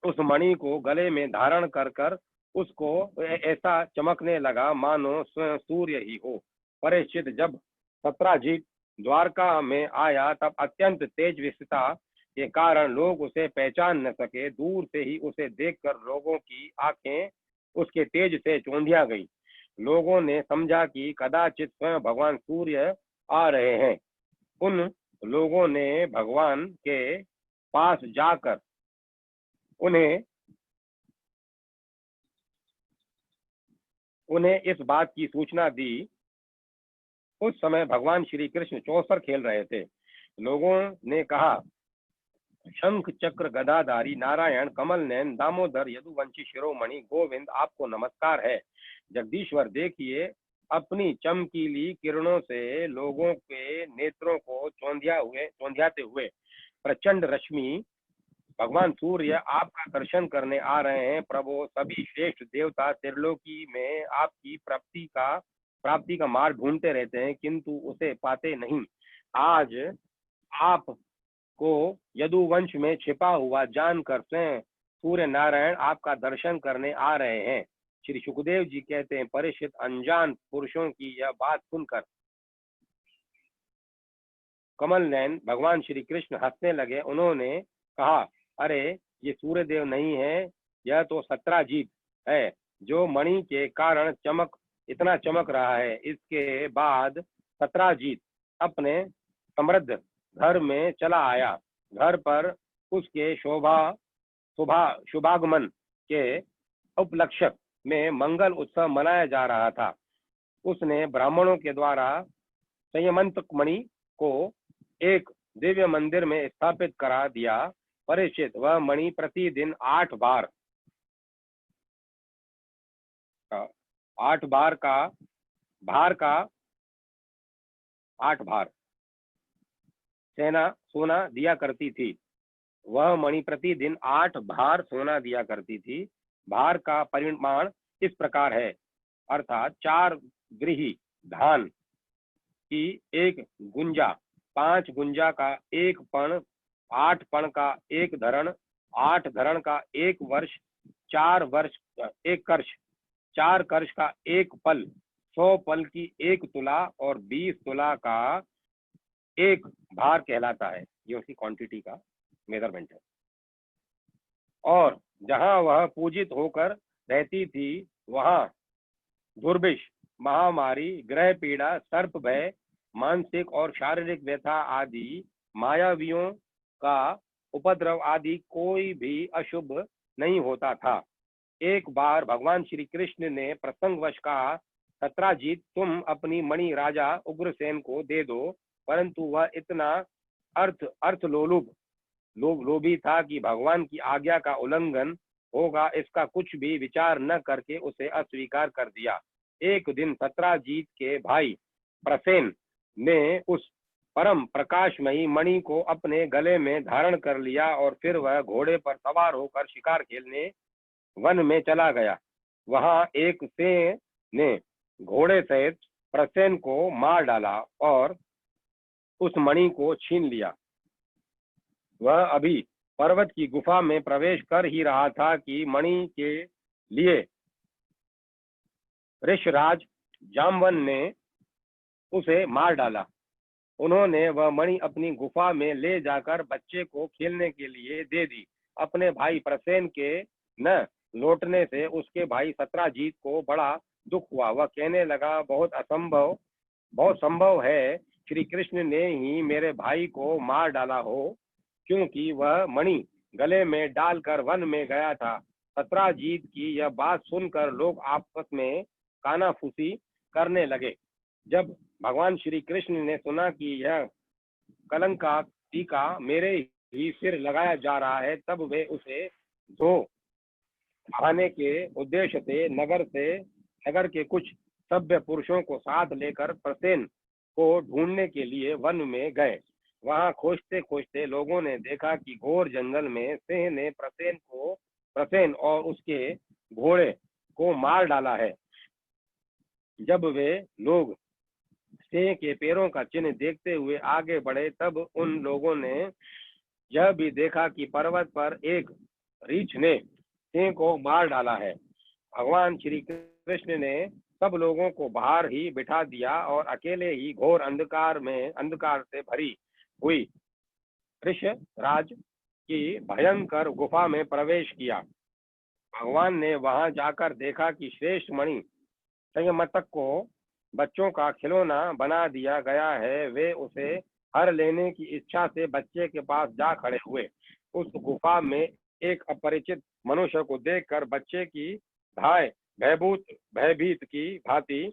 उस मणि को गले में धारण कर कर उसको ऐसा चमकने लगा मानो स्वयं सूर्य ही हो। परीक्षित, जब सत्राजीत द्वारका में आया तब अत्यंत तेज विशेषता के कारण लोग उसे पहचान न सके। दूर से ही उसे देखकर लोगों की आंखें उसके तेज से चौंधिया गई। लोगों ने समझा कि कदाचित स्वयं भगवान सूर्य आ रहे हैं। उन लोगों ने भगवान के पास जाकर उन्हें इस बात की सूचना दी। उस समय भगवान श्री कृष्ण चौसर खेल रहे थे। लोगों ने कहा, शंख चक्र गदाधारी नारायण कमल नयन दामोदर यदुवंशी शिरोमणि गोविंद, आपको नमस्कार है। जगदीश्वर, देखिए, अपनी चमकीली किरणों से लोगों के नेत्रों को चौंधियाते हुए प्रचंड रश्मि भगवान सूर्य आपका दर्शन करने आ रहे हैं। प्रभु, सभी श्रेष्ठ देवता त्रिलोकी में आपकी प्राप्ति का मार्ग ढूंढते रहते हैं, किंतु उसे पाते नहीं। आज आप को यदुवंश में छिपा हुआ जानकर स्वयं सूर्य नारायण आपका दर्शन करने आ रहे हैं। श्री सुखदेव जी कहते हैं, परीक्षित, अनजान पुरुषों की यह बात सुनकर कमल नयन भगवान श्री कृष्ण हंसने लगे। उन्होंने कहा, अरे, ये सूर्यदेव नहीं है, यह तो सत्राजीत है, जो मणि के कारण इतना चमक रहा है। इसके बाद सत्राजीत अपने समृद्ध घर में चला आया। घर पर उसके शुभागमन के उपलक्ष्य में मंगल उत्सव मनाया जा रहा था। उसने ब्राह्मणों के द्वारा संयमंतक मणि को एक दिव्य मंदिर में स्थापित करा दिया। परीक्षित, वह मणि प्रतिदिन 8 बार सोना दिया करती थी। वह मणि प्रतिदिन 8 भार सोना दिया करती थी। भार का परिमाण इस प्रकार है, अर्थात 4 गृही धान की 1 गुंजा, 5 गुंजा का 1 पण, 8 पण का 1 धरण, 8 धरण का 1 वर्ष, 4 वर्ष 1 कर्ष, 4 कर्ष का 1 पल, 100 पल की 1 तुला और 20 तुला का 1 भार कहलाता है। ये उसकी क्वांटिटी का मेजरमेंट है। और जहां वह पूजित होकर रहती थी, वहां दुर्भिक्ष, महामारी, ग्रह पीड़ा, सर्प भय, मानसिक और शारीरिक व्यथा आदि, मायावियों का उपद्रव आदि कोई भी अशुभ नहीं होता था। एक बार भगवान श्री कृष्ण ने प्रसंगवश कहा, सत्राजीत, तुम अपनी मणि राजा उग्रसेन को दे दो। परंतु वह इतना लोभी था कि भगवान की आज्ञा का उल्लंघन होगा इसका कुछ भी विचार न करके उसे अस्वीकार कर दिया। एक दिन सत्राजीत के भाई प्रसेन ने उस परम प्रकाशमयी मणि को अपने गले में धारण कर लिया और फिर वह घोड़े पर सवार होकर शिकार खेलने वन में चला गया। वहां एक सिंह ने घोड़े सहित प्रसेन को मार डाला और उस मणि को छीन लिया। वह अभी पर्वत की गुफा में प्रवेश कर ही रहा था कि मणि के लिए ऋषराज जामवन ने उसे मार डाला। उन्होंने वह मणि अपनी गुफा में ले जाकर बच्चे को खेलने के लिए दे दी। अपने भाई प्रसेन के न लौटने से उसके भाई सत्राजीत को बड़ा दुख हुआ। वह कहने लगा, बहुत संभव है श्री कृष्ण ने ही मेरे भाई को मार डाला हो, क्योंकि वह मणि गले में डालकर वन में गया था। सत्राजीत की यह बात सुनकर लोग आपस में कानाफूसी करने लगे। जब भगवान श्री कृष्ण ने सुना कि यह कलंक का टीका मेरे ही सिर लगाया जा रहा है, तब वे उसे धो बहाने के उद्देश्य से नगर के कुछ सभ्य पुरुषों को साथ लेकर प्रसेन को ढूंढने के लिए वन में गए। वहां खोजते खोजते लोगों ने देखा कि घोर जंगल में सिंह ने प्रसेन और उसके घोड़े को मार डाला है। जब वे लोग सिंह के पैरों का चिन्ह देखते हुए आगे बढ़े, तब उन लोगों ने यह भी देखा कि पर्वत पर एक रीछ ने सिंह को मार डाला है। भगवान श्री कृष्ण ने सब लोगों को बाहर ही बिठा दिया और अकेले ही घोर अंधकार से भरी हुई ऋषराज की भयंकर गुफा में प्रवेश किया। भगवान ने वहां जाकर देखा कि श्रेष्ठ मणि संयमतक को बच्चों का खिलौना बना दिया गया है। वे उसे हर लेने की इच्छा से बच्चे के पास जा खड़े हुए। उस गुफा में एक अपरिचित मनुष्य को देखकर बच्चे की धाय भयभीत की भांति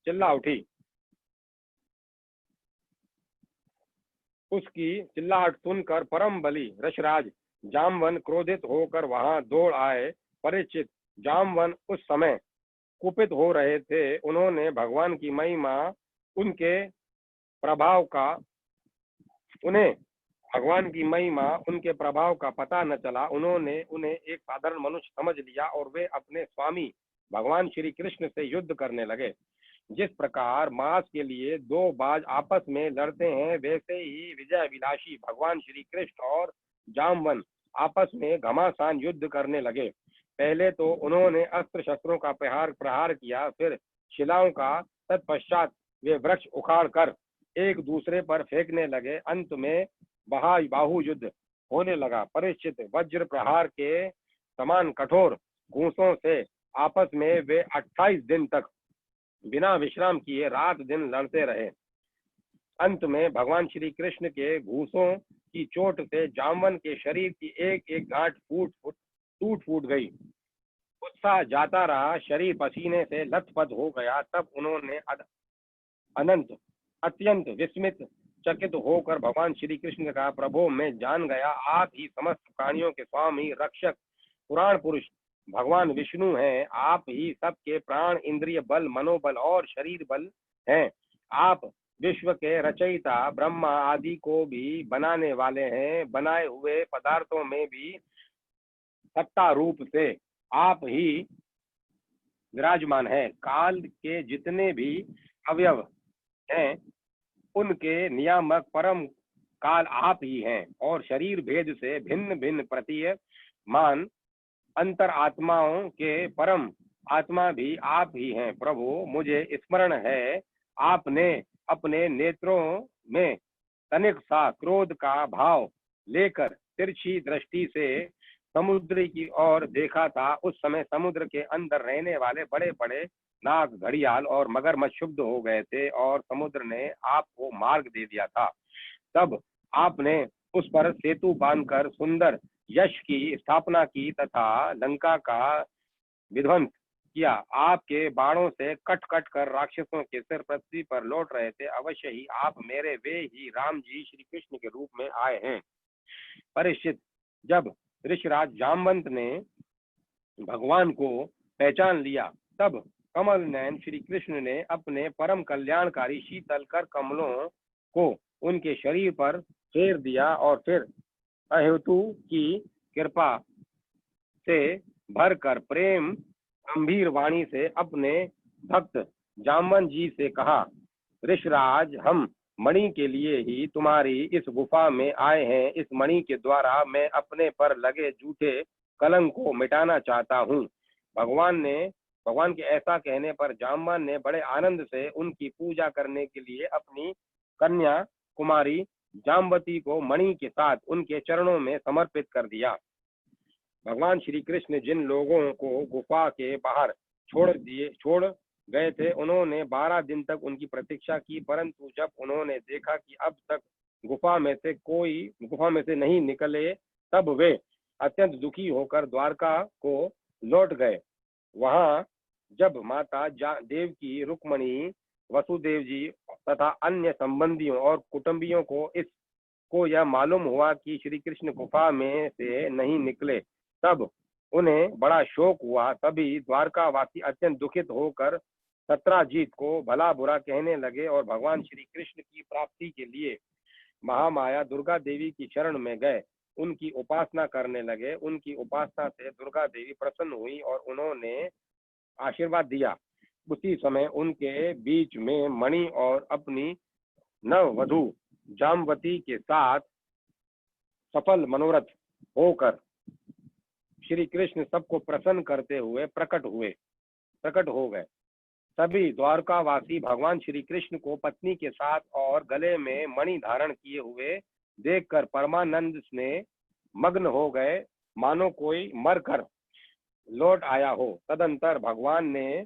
चिल्ला उठी। उसकी चिल्लाहट सुनकर परम बली ऋषराज जामवन क्रोधित होकर वहां दौड़ आए। परीक्षित, जामवन उस समय कुपित हो रहे थे। उन्हें भगवान की महिमा उनके प्रभाव का पता न चला। उन्होंने उन्हें एक साधारण मनुष्य समझ लिया और वे अपने स्वामी भगवान श्री कृष्ण से युद्ध करने लगे। जिस प्रकार मांस के लिए दो बाज आपस में लड़ते हैं, वैसे ही विजय विलासी भगवान श्री कृष्ण और जामवन आपस में घमासान युद्ध करने लगे। पहले तो उन्होंने अस्त्र शस्त्रों का प्रहार किया, फिर शिलाओं का, तत्पश्चात वे वृक्ष उखाड़ कर एक दूसरे पर फेंकने लगे। अंत में बाहु युद्ध होने लगा। परीक्षित, वज्र प्रहार के समान कठोर घूंसों से आपस में वे 28 दिन तक बिना विश्राम किए रात दिन लड़ते रहे। अंत में भगवान श्री कृष्ण के घूंसों की चोट से जामवन के शरीर की एक एक गांठ टूट फूट गई। उत्साह जाता रहा, शरीर पसीने से लथपथ हो गया। तब उन्होंने अत्यंत विस्मित चकित होकर भगवान श्री कृष्ण ने कहा, प्रभु मैं जान गया, आप ही समस्त प्राणियों के स्वामी, रक्षक, पुराण पुरुष भगवान विष्णु हैं। आप ही सबके प्राण, इंद्रिय बल, मनोबल और शरीर बल हैं। आप विश्व के रचयिता, ब्रह्मा आदि को भी बनाने वाले हैं। बनाए हुए पदार्थों में भी सत्ता रूप से आप ही विराजमान है। काल के जितने भी अवयव हैं, उनके नियामक परम काल आप ही हैं और शरीर भेद से भिन्न भिन्न प्रतीयमान अंतर आत्माओं के परम आत्मा भी आप ही हैं। प्रभु मुझे स्मरण है, आपने अपने नेत्रों में तनिक सा क्रोध का भाव लेकर तिरछी दृष्टि से समुद्र की ओर देखा था। उस समय समुद्र के अंदर रहने वाले बड़े बड़े नाग, घड़ियाल और मगरमच्छ क्षुब्ध हो गए थे और समुद्र ने आपको मार्ग दे दिया था। तब आपने उस पर सेतु बांधकर सुंदर यश की स्थापना की तथा लंका का विध्वंस किया। आपके बाणों से कट कट कर राक्षसों के सिर पृथ्वी पर लौट रहे थे। अवश्य ही आप मेरे वे ही राम जी श्री कृष्ण के रूप में आए हैं। परीक्षित, जब ऋषराज जामवंत ने भगवान को पहचान लिया, तब कमल नयन श्री कृष्ण ने अपने परम कल्याणकारी शीतल कर कमलों को उनके शरीर पर फेर दिया और फिर अहेतु की कृपा से भर कर प्रेम गंभीर वाणी से अपने भक्त जामवन जी से कहा, ऋषराज, हम मणि के लिए ही तुम्हारी इस गुफा में आए हैं। इस मणि के द्वारा मैं अपने पर लगे झूठे कलंक को मिटाना चाहता हूँ। भगवान के ऐसा कहने पर जामवान ने बड़े आनंद से उनकी पूजा करने के लिए अपनी कन्या कुमारी जामवती को मणि के साथ उनके चरणों में समर्पित कर दिया। भगवान श्री कृष्ण जिन लोगों को गुफा के बाहर छोड़ गए थे, उन्होंने 12 दिन तक उनकी प्रतीक्षा की, परंतु जब उन्होंने देखा कि अब तक गुफा में से नहीं निकले, तब वे अत्यंत दुखी होकर द्वारका को लौट गए। वहां जब माता देवकी, रुक्मणी, वसुदेव जी तथा अन्य संबंधियों और कुटुंबियों को यह मालूम हुआ कि श्री कृष्ण गुफा में से नहीं निकले, तब उन्हें बड़ा शोक हुआ। तभी द्वारकावासी अत्यंत दुखित होकर सत्राजीत को भला बुरा कहने लगे और भगवान श्री कृष्ण की प्राप्ति के लिए महामाया दुर्गा देवी की शरण में गए, उनकी उपासना करने लगे। उनकी उपासना से दुर्गा देवी प्रसन्न हुई और उन्होंने आशीर्वाद दिया। उसी समय उनके बीच में मणि और अपनी नववधू जामवती के साथ सफल मनोरथ होकर श्री कृष्ण सबको प्रसन्न करते हुए प्रकट हो गए। सभी द्वारकावासी भगवान श्री कृष्ण को पत्नी के साथ और गले में मणि धारण किए हुए देखकर परमानंद में मग्न हो गए, मानो कोई मरकर लौट आया हो। तदंतर भगवान ने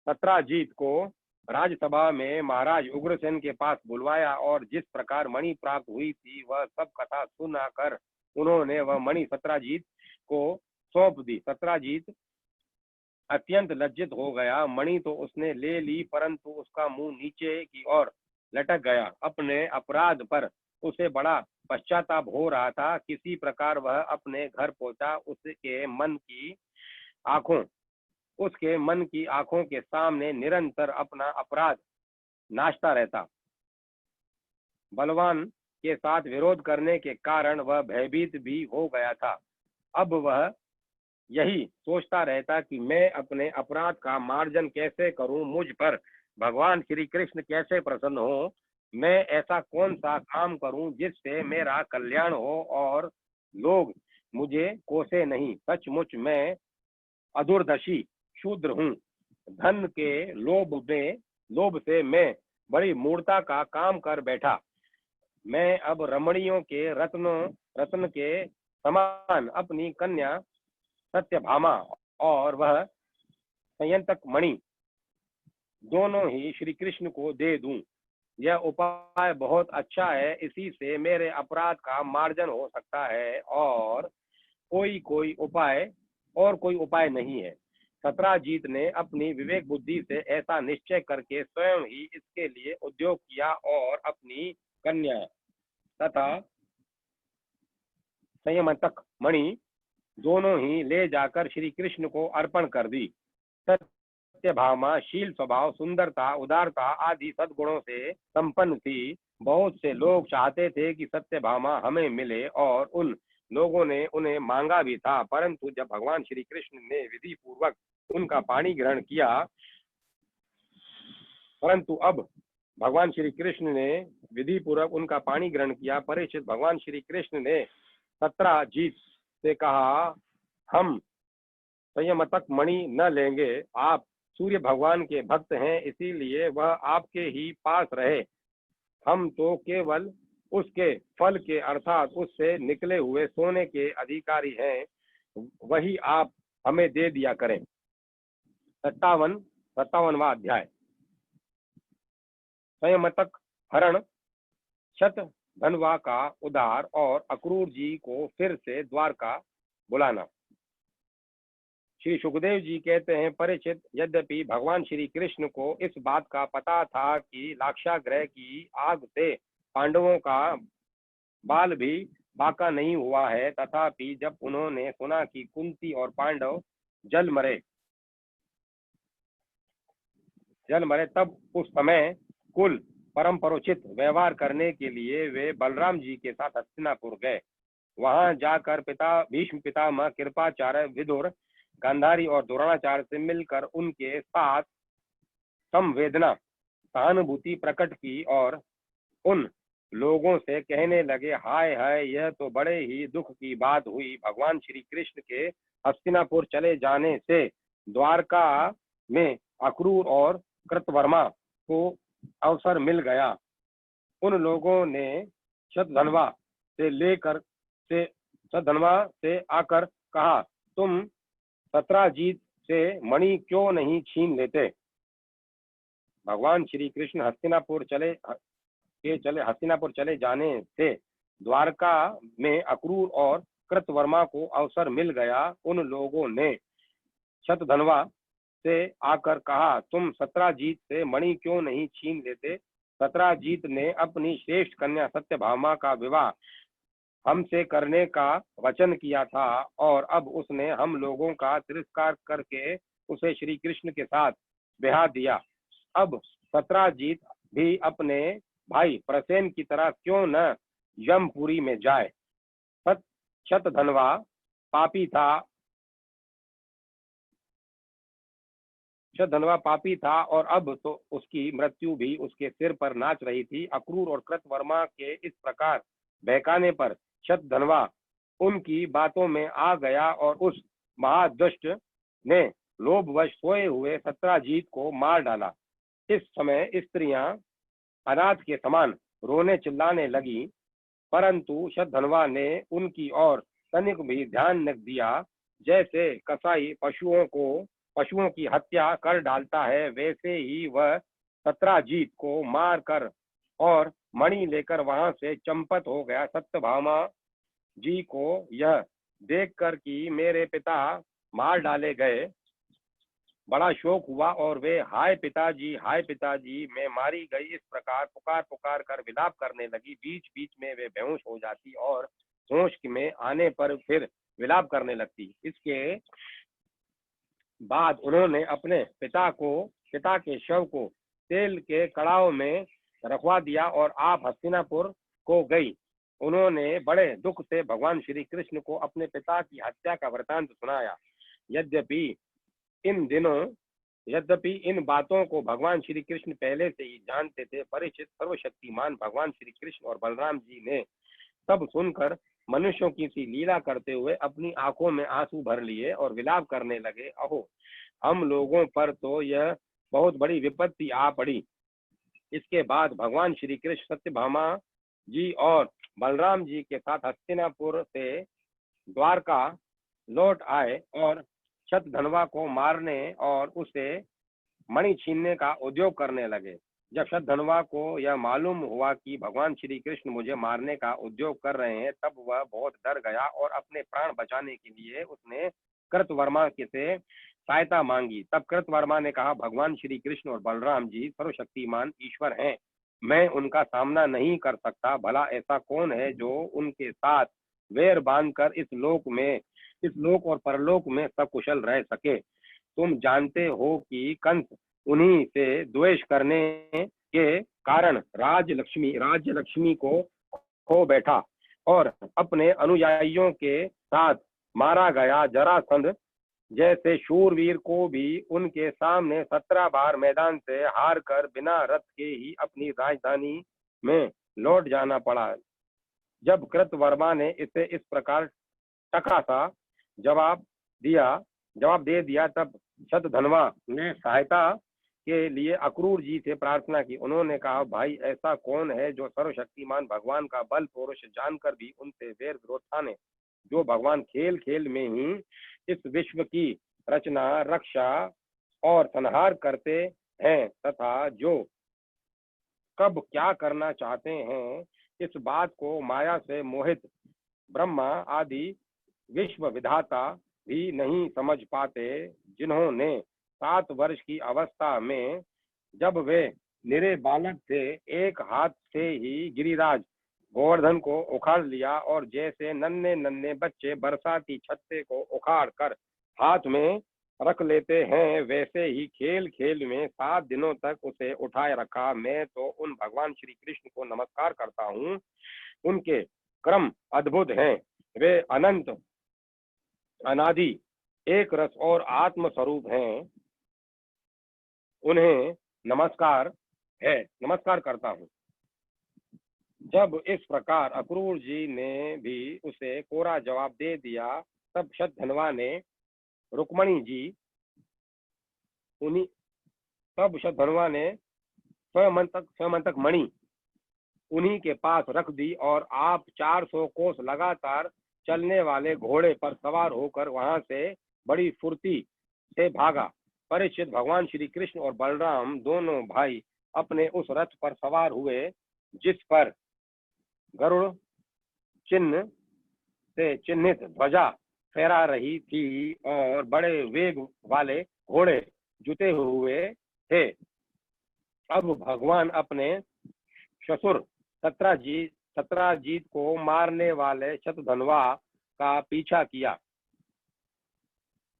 सत्राजीत को राजसभा में महाराज उग्रसेन के पास बुलवाया और जिस प्रकार मणि प्राप्त हुई थी वह सब कथा सुनाकर उन्होंने वह मणि सत्राजीत को सौंप दी। सत्राजीत अत्यंत लज्जित हो गया। मणि तो उसने ले ली, परंतु उसका मुंह नीचे की ओर लटक गया। अपने अपराध पर उसे बड़ा पश्चाताप हो रहा था। किसी प्रकार वह अपने घर पहुंचा। उसके मन की आंखों के सामने निरंतर अपना अपराध नाचता रहता। बलवान के साथ विरोध करने के कारण वह भयभीत भी हो गया था। अब वह यही सोचता रहता कि मैं अपने अपराध का मार्जन कैसे करूं, मुझ पर भगवान श्री कृष्ण कैसे प्रसन्न हो, मैं ऐसा कौन सा काम करूं जिससे मेरा कल्याण हो और लोग मुझे कोसे नहीं। सचमुच मैं अधुर्दशी शूद्र हूँ। धन के लोभ से मैं बड़ी मूर्खता का काम कर बैठा। मैं अब रमणियों के रत्न के समान अपनी कन्या सत्यभामा और वह संयंतक मणि दोनों ही श्री कृष्ण को दे दूं। यह उपाय बहुत अच्छा है, इसी से मेरे अपराध का मार्जन हो सकता है और कोई उपाय नहीं है। सत्राजीत ने अपनी विवेक बुद्धि से ऐसा निश्चय करके स्वयं ही इसके लिए उद्योग किया और अपनी कन्या तथा संयमतक मणि दोनों ही ले जाकर श्री कृष्ण को अर्पण कर दी। सत्यभामा शील स्वभाव, सुंदरता, उदारता आदि सद्गुणों से संपन्न थी। बहुत से लोग चाहते थे कि सत्यभामा हमें मिले और उन लोगों ने उन्हें मांगा भी था, परंतु जब भगवान श्री कृष्ण ने विधि पूर्वक उनका पानी ग्रहण किया परीक्षित, भगवान श्री कृष्ण ने सत्राजीत से कहा, हम संयमतक मणि न लेंगे। आप सूर्य भगवान के भक्त हैं, इसीलिए वह आपके ही पास रहे। हम तो केवल उसके फल के अर्थात उससे निकले हुए सोने के अधिकारी हैं, वही आप हमें दे दिया करें। 57वां अध्याय। संयमतक हरण शतधन्वा का उद्धार और अक्रूर जी को फिर से द्वारका बुलाना। श्री सुखदेव जी कहते हैं, परीक्षित, यद्यपि भगवान श्री कृष्ण को इस बात का पता था कि लाक्षागृह की आग से पांडवों का बाल भी बाका नहीं हुआ है, तथापि जब उन्होंने सुना कि कुंती और पांडव जल मरे तब उस समय कुल परम्परोचित व्यवहार करने के लिए वे बलराम जी के साथ हस्तिनापुर गए। वहां जाकर भीष्म पितामह, कृपाचार्य, विदुर, गांधारी और द्रोणाचार्य से मिलकर उनके साथ संवेदना सहानुभूति प्रकट की और उन लोगों से कहने लगे, हाय हाय, यह तो बड़े ही दुख की बात हुई। भगवान श्री कृष्ण के हस्तिनापुर चले जाने से द्वारका में अक्रूर और कृतवर्मा को अवसर मिल गया। उन लोगों ने शतधन्वा से आकर कहा, तुम सत्राजीत से मणि क्यों नहीं छीन लेते। भगवान श्री कृष्ण हस्तिनापुर चले जाने से द्वारका में अक्रूर और कृतवर्मा को अवसर मिल गया। उन लोगों ने शतधन्वा से आकर कहा, तुम सत्राजीत से मणि क्यों नहीं छीन लेते। सत्राजीत ने अपनी श्रेष्ठ कन्या सत्यभामा का विवाह हमसे करने का वचन किया था और अब उसने हम लोगों का तिरस्कार करके उसे श्री कृष्ण के साथ ब्याह दिया। अब सत्राजीत भी अपने भाई प्रसेन की तरह क्यों न यमपुरी में जाए। शतधन्वा पापी था और अब तो उसकी मृत्यु भी उसके सिर पर नाच रही थी। अक्रूर और कृतवर्मा के इस प्रकार बहकाने पर शतधन्वा उनकी बातों में आ गया और उस महादुष्ट ने लोभवश सोए हुए सत्राजीत को मार डाला। इस समय स्त्रियां अनाथ के समान रोने चिल्लाने लगी, परंतु शतधन्वा ने उनकी ओर तनिक भी ध्यान न दिया। जैसे कसाई पशुओं की हत्या कर डालता है, वैसे ही वह सत्राजीत को मार कर और मणि लेकर वहां से चंपत हो गया। सत्यभामा जी को यह देखकर कि मेरे पिता मार डाले गए, बड़ा शोक हुआ और वे हाय पिताजी मैं मारी गई, इस प्रकार पुकार पुकार कर विलाप करने लगी। बीच बीच में वे बेहोश हो जाती और होश में आने पर फिर विलाप करने लगती। इसके बाद उन्होंने अपने पिता के शव को तेल के कड़ाव में रखवा दिया और आप हस्तिनापुर को गई। उन्होंने बड़े दुख से भगवान श्री कृष्ण को अपने पिता की हत्या का वृतांत सुनाया। यद्यपि इन बातों को भगवान श्री कृष्ण पहले से ही जानते थे। परिचित सर्वशक्तिमान भगवान श्री कृष्ण और बलराम जी ने सब सुनकर मनुष्यों की सी लीला करते हुए अपनी आंखों में आंसू भर लिए और विलाप करने लगे, अहो हम लोगों पर तो यह बहुत बड़ी विपत्ति आ पड़ी। इसके बाद भगवान श्री कृष्ण सत्यभामा जी और बलराम जी के साथ हस्तिनापुर से द्वारका लौट आए और शतधन्वा को मारने और उसे मणि छीनने का उद्योग करने लगे। जब शतधन्वा को यह मालूम हुआ कि भगवान श्री कृष्ण मुझे मारने का उद्योग कर रहे हैं, तब वह बहुत डर गया और अपने प्राण बचाने के लिए उसने कृतवर्मा से सहायता मांगी। तब कृतवर्मा ने कहा, भगवान श्री कृष्ण और बलराम जी सर्वशक्तिमान ईश्वर हैं, मैं उनका सामना नहीं कर सकता। भला ऐसा कौन है जो उनके साथ वैर बांधकर इस लोक और परलोक में सकुशल रह सके। तुम जानते हो कि कंस उन्हीं से द्वेष करने के कारण राज्य लक्ष्मी को खो बैठा और अपने अनुयायियों के साथ मारा गया। जरासंध जैसे शूरवीर को भी उनके सामने 17 बार मैदान से हार कर बिना रथ के ही अपनी राजधानी में लौट जाना पड़ा। जब कृतवर्मा ने इसे इस प्रकार टका सा जवाब दे दिया, तब शतधन्वा ने सहायता के लिए अक्रूर जी से प्रार्थना की। उन्होंने कहा, भाई ऐसा कौन है जो सर्वशक्तिमान भगवान का बल पुरुष जानकर भी उनसे वैर विरोध ठाने, जो भगवान खेल खेल में ही इस विश्व की रचना, रक्षा और संहार करते हैं तथा जो कब क्या करना चाहते हैं, इस बात को माया से मोहित ब्रह्मा आदि विश्व विधाता भी नहीं समझ पाते। जिन्होंने 7 वर्ष की अवस्था में जब वे निरे बालक थे, एक हाथ से ही गिरिराज गोवर्धन को उखाड़ लिया और जैसे नन्हे नन्हे बच्चे बरसाती छत्ते को उखाड़ कर हाथ में रख लेते हैं, वैसे ही खेल खेल में 7 दिनों तक उसे उठाए रखा। मैं तो उन भगवान श्री कृष्ण को नमस्कार करता हूँ, उनके क्रम अद्भुत हैं, वे अनंत अनादि एक रस और आत्म स्वरूप हैं, उन्हें नमस्कार करता हूँ। जब इस प्रकार अक्रूर जी ने भी उसे कोरा जवाब दे दिया, तब शतधनवा ने रुक्मणी जी उन्हीं तब शतधनवा ने स्वयंतक मणि उन्हीं के पास रख दी और आप 400 कोस लगातार चलने वाले घोड़े पर सवार होकर वहां से बड़ी फुर्ती से भागा। परीक्षित, भगवान श्री कृष्ण और बलराम दोनों भाई अपने उस रथ पर सवार हुए जिस पर गरुड़ चिन्ह से चिन्हित ध्वजा फहरा रही थी और बड़े वेग वाले घोड़े जुते हुए थे। अब भगवान अपने ससुर सत्राजीत को मारने वाले शतधनवा का पीछा किया।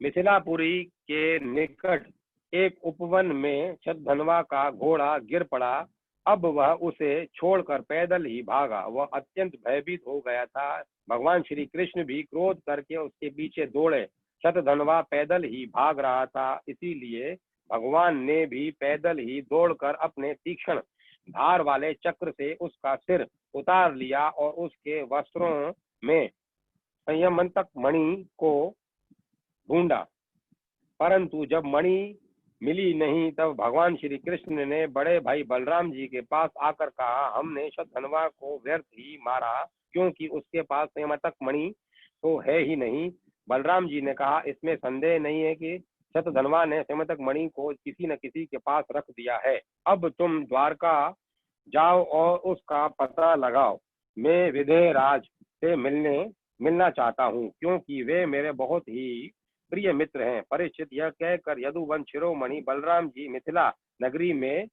मिथिलापुरी के निकट एक उपवन में शतधनवा का घोड़ा गिर पड़ा। अब वह उसे छोड़कर पैदल ही भागा। वह अत्यंत भयभीत हो गया था। भगवान श्री कृष्ण भी क्रोध करके उसके पीछे दौड़े। शतधनवा पैदल ही भाग रहा था, इसीलिए भगवान ने भी पैदल ही दौड़कर अपने तीक्ष्ण धार वाले चक्र से उसका सिर उतार लिया और उसके वस्त्रों में संयमंतक मणि को ढूंढा, परंतु जब मणि मिली नहीं तब भगवान श्री कृष्ण ने बड़े भाई बलराम जी के पास आकर कहा, हमने शतधनवा को व्यर्थ ही मारा, क्योंकि उसके पास संयमंतक मणि तो है ही नहीं। बलराम जी ने कहा, इसमें संदेह नहीं है कि शतधनवा ने संयमंतक मणि को किसी न किसी के पास रख दिया है। अब तुम द्वारका जाओ और उसका पता लगाओ। मैं विदेहराज से मिलना चाहता हूँ, क्योंकि वे मेरे बहुत ही प्रिय मित्र हैं। परीक्षित, यह कहकर यदुवंश शिरोमणि बलराम जी मिथिला नगरी में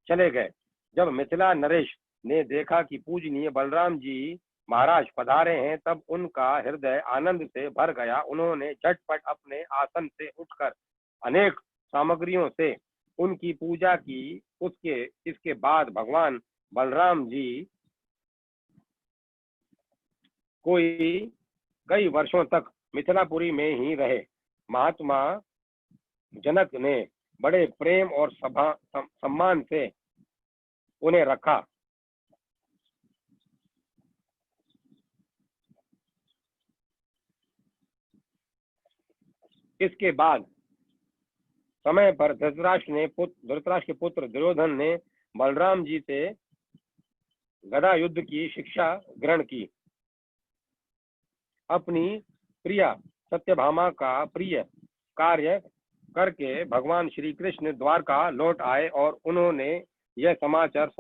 चले गए। जब मिथिला नरेश ने देखा कि पूजनीय बलराम जी महाराज पधारे हैं, तब उनका हृदय आनंद से भर गया। उन्होंने झटपट अपने आसन से उठकर अनेक सामग्रियों से उनकी पूजा की। इसके बाद भगवान बलराम जी कई वर्षों तक मिथिलापुरी में ही रहे। महात्मा जनक ने बड़े प्रेम और सम्मान से उन्हें रखा। इसके बाद समय पर धृतराष्ट्र के पुत्र दुर्योधन ने बलराम जी से गदा युद्ध की शिक्षा ग्रहण की। अपनी प्रिया सत्यभामा का प्रिय कार्य करके भगवान श्री कृष्ण द्वारका लौट आए और उनको यह समाचार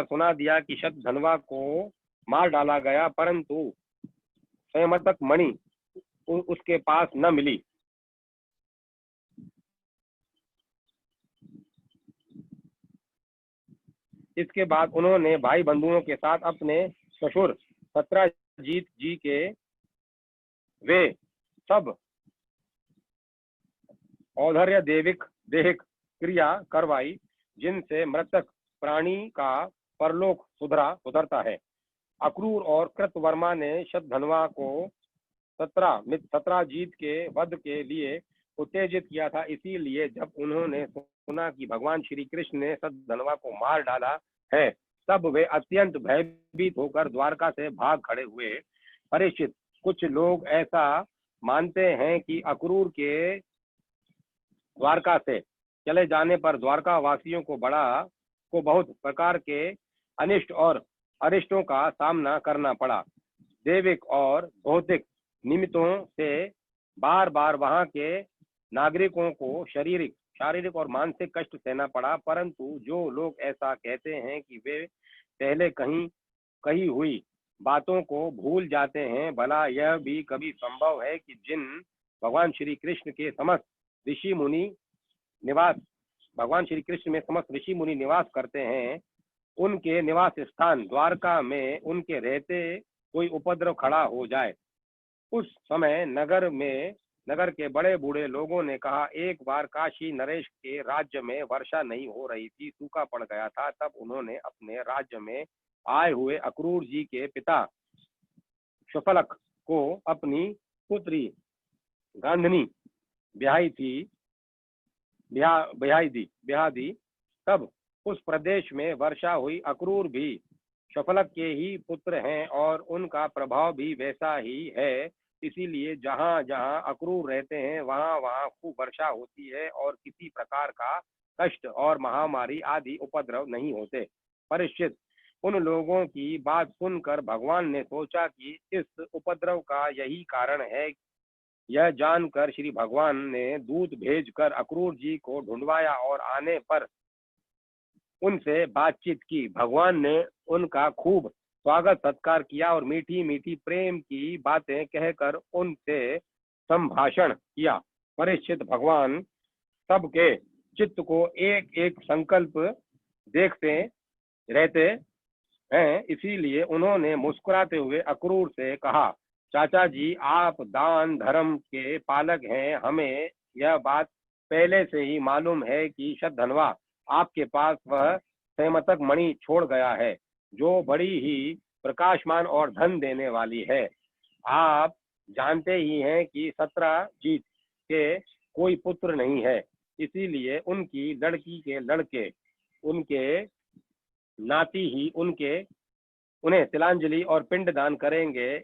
सुना दिया कि शतधनवा को मार डाला गया, परंतु संयमंतक मणि उसके पास न मिली। इसके बाद उन्होंने भाई बंधुओं के साथ अपने ससुर सत्राजीत जी के वे सब औधर्य देविक क्रिया करवाई, जिनसे मृतक प्राणी का परलोक सुधरता है। अक्रूर और कृतवर्मा ने शतधनवा को सत्राजीत के वध के लिए उत्तेजित किया था। इसीलिए जब उन्होंने सुना कि भगवान श्री कृष्ण ने शतधनवा को मार डाला है, तब वे अत्यंत भयभीत होकर द्वारका से भाग खड़े हुए। परीक्षित, कुछ लोग ऐसा मानते हैं कि अक्रूर के द्वारका से चले जाने पर द्वारका वासियों को बहुत प्रकार के अनिष्ट और अरिष्टों का सामना करना पड़ा। दैविक और भौतिक निमित्तों से बार बार वहां के नागरिकों को शारीरिक और मानसिक कष्ट सहना पड़ा, परंतु जो लोग ऐसा कहते हैं कि वे पहले कही हुई बातों को भूल जाते हैं, भला यह भी कभी संभव है कि जिन भगवान श्री कृष्ण में समस्त ऋषि मुनि निवास करते हैं, उनके निवास स्थान द्वारका में उनके रहते कोई उपद्रव खड़ा हो जाए। उस समय नगर के बड़े बूढ़े लोगों ने कहा, एक बार काशी नरेश के राज्य में वर्षा नहीं हो रही थी, सूखा पड़ गया था। तब उन्होंने अपने राज्य में आए हुए अक्रूर जी के पिता शफलक को अपनी पुत्री गांधनी ब्याही दी। तब उस प्रदेश में वर्षा हुई। अक्रूर भी शफलक के ही पुत्र हैं और उनका प्रभाव भी वैसा ही है। इसीलिए जहाँ जहाँ अक्रूर रहते हैं वहाँ वहाँ खूब वर्षा होती है और किसी प्रकार का कष्ट और महामारी आदि उपद्रव नहीं होते। परीक्षित, उन लोगों की बात सुनकर भगवान ने सोचा कि इस उपद्रव का यही कारण है। यह जानकर श्री भगवान ने दूत भेजकर अक्रूर जी को ढूंढवाया और आने पर उनसे बातचीत की। भगवान ने उनका खूब स्वागत सत्कार किया और मीठी मीठी प्रेम की बातें कहकर उनसे संभाषण किया। परीक्षित, भगवान सबके चित्त को एक एक संकल्प देखते रहते हैं। इसीलिए उन्होंने मुस्कुराते हुए अक्रूर से कहा, चाचा जी, आप दान धर्म के पालक हैं। हमें यह बात पहले से ही मालूम है कि शतधनवा आपके पास वह संयमतक मणि छोड़ गया है जो बड़ी ही प्रकाशमान और धन देने वाली है। आप जानते ही हैं कि सत्यजीत के कोई पुत्र नहीं है। इसीलिए उनकी लड़की के लड़के उनके नाती ही उन्हें तिलांजलि और पिंडदान करेंगे,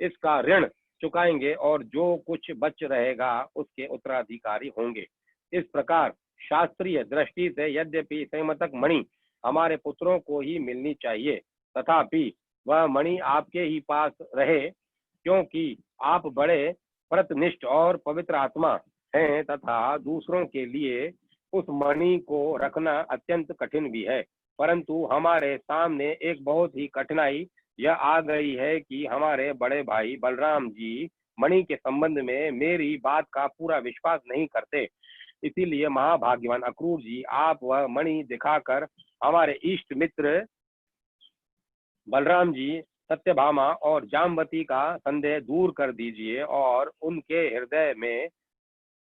इसका ऋण चुकाएंगे और जो कुछ बच रहेगा उसके उत्तराधिकारी होंगे। इस प्रकार शास्त्रीय दृष्टि से यद्यपि संयमतक मणि हमारे पुत्रों को ही मिलनी चाहिए, तथापि वह मणि आपके ही पास रहे, क्योंकि आप बड़े व्रतनिष्ठ और पवित्र आत्मा हैं तथा दूसरों के लिए उस मणि को रखना अत्यंत कठिन भी है। परंतु हमारे सामने एक बहुत ही कठिनाई यह आ गई है कि हमारे बड़े भाई बलराम जी मणि के संबंध में मेरी बात का पूरा विश्वास नहीं करते। इसीलिए महाभाग्यवान अक्रूर जी, आप वह मणि दिखाकर हमारे इष्ट मित्र बलराम जी, सत्यभामा और जामवती का संदेह दूर कर दीजिए और उनके हृदय में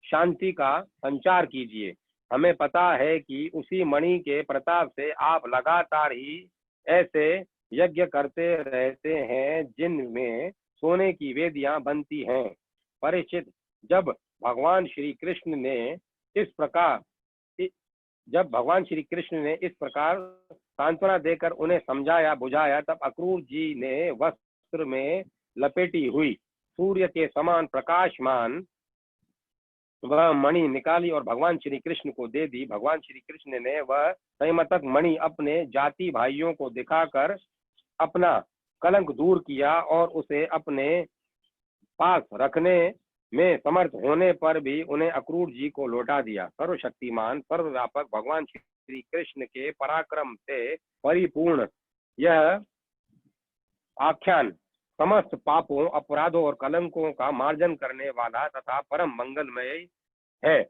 शांति का संचार कीजिए। हमें पता है कि उसी मणि के प्रताप से आप लगातार ही ऐसे यज्ञ करते रहते हैं जिनमें सोने की वेदियां बनती हैं। परीक्षित, जब भगवान श्री कृष्ण ने इस प्रकार सांत्वना देकर उन्हें समझाया बुझाया, तब अक्रूर जी ने वस्त्र में लपेटी हुई सूर्य के समान प्रकाशमान वह मणि निकाली और भगवान श्री कृष्ण को दे दी। भगवान श्री कृष्ण ने वह संयमतक मणि अपने जाति भाइयों को दिखाकर अपना कलंक दूर किया और उसे अपने पास रखने में समर्थ होने पर भी उन्हें अक्रूर जी को लौटा दिया। सर्वशक्तिमान सर्वव्यापक भगवान श्री कृष्ण के पराक्रम से परिपूर्ण यह आख्यान समस्त पापों, अपराधों और कलंकों का मार्जन करने वाला तथा परम मंगलमय है।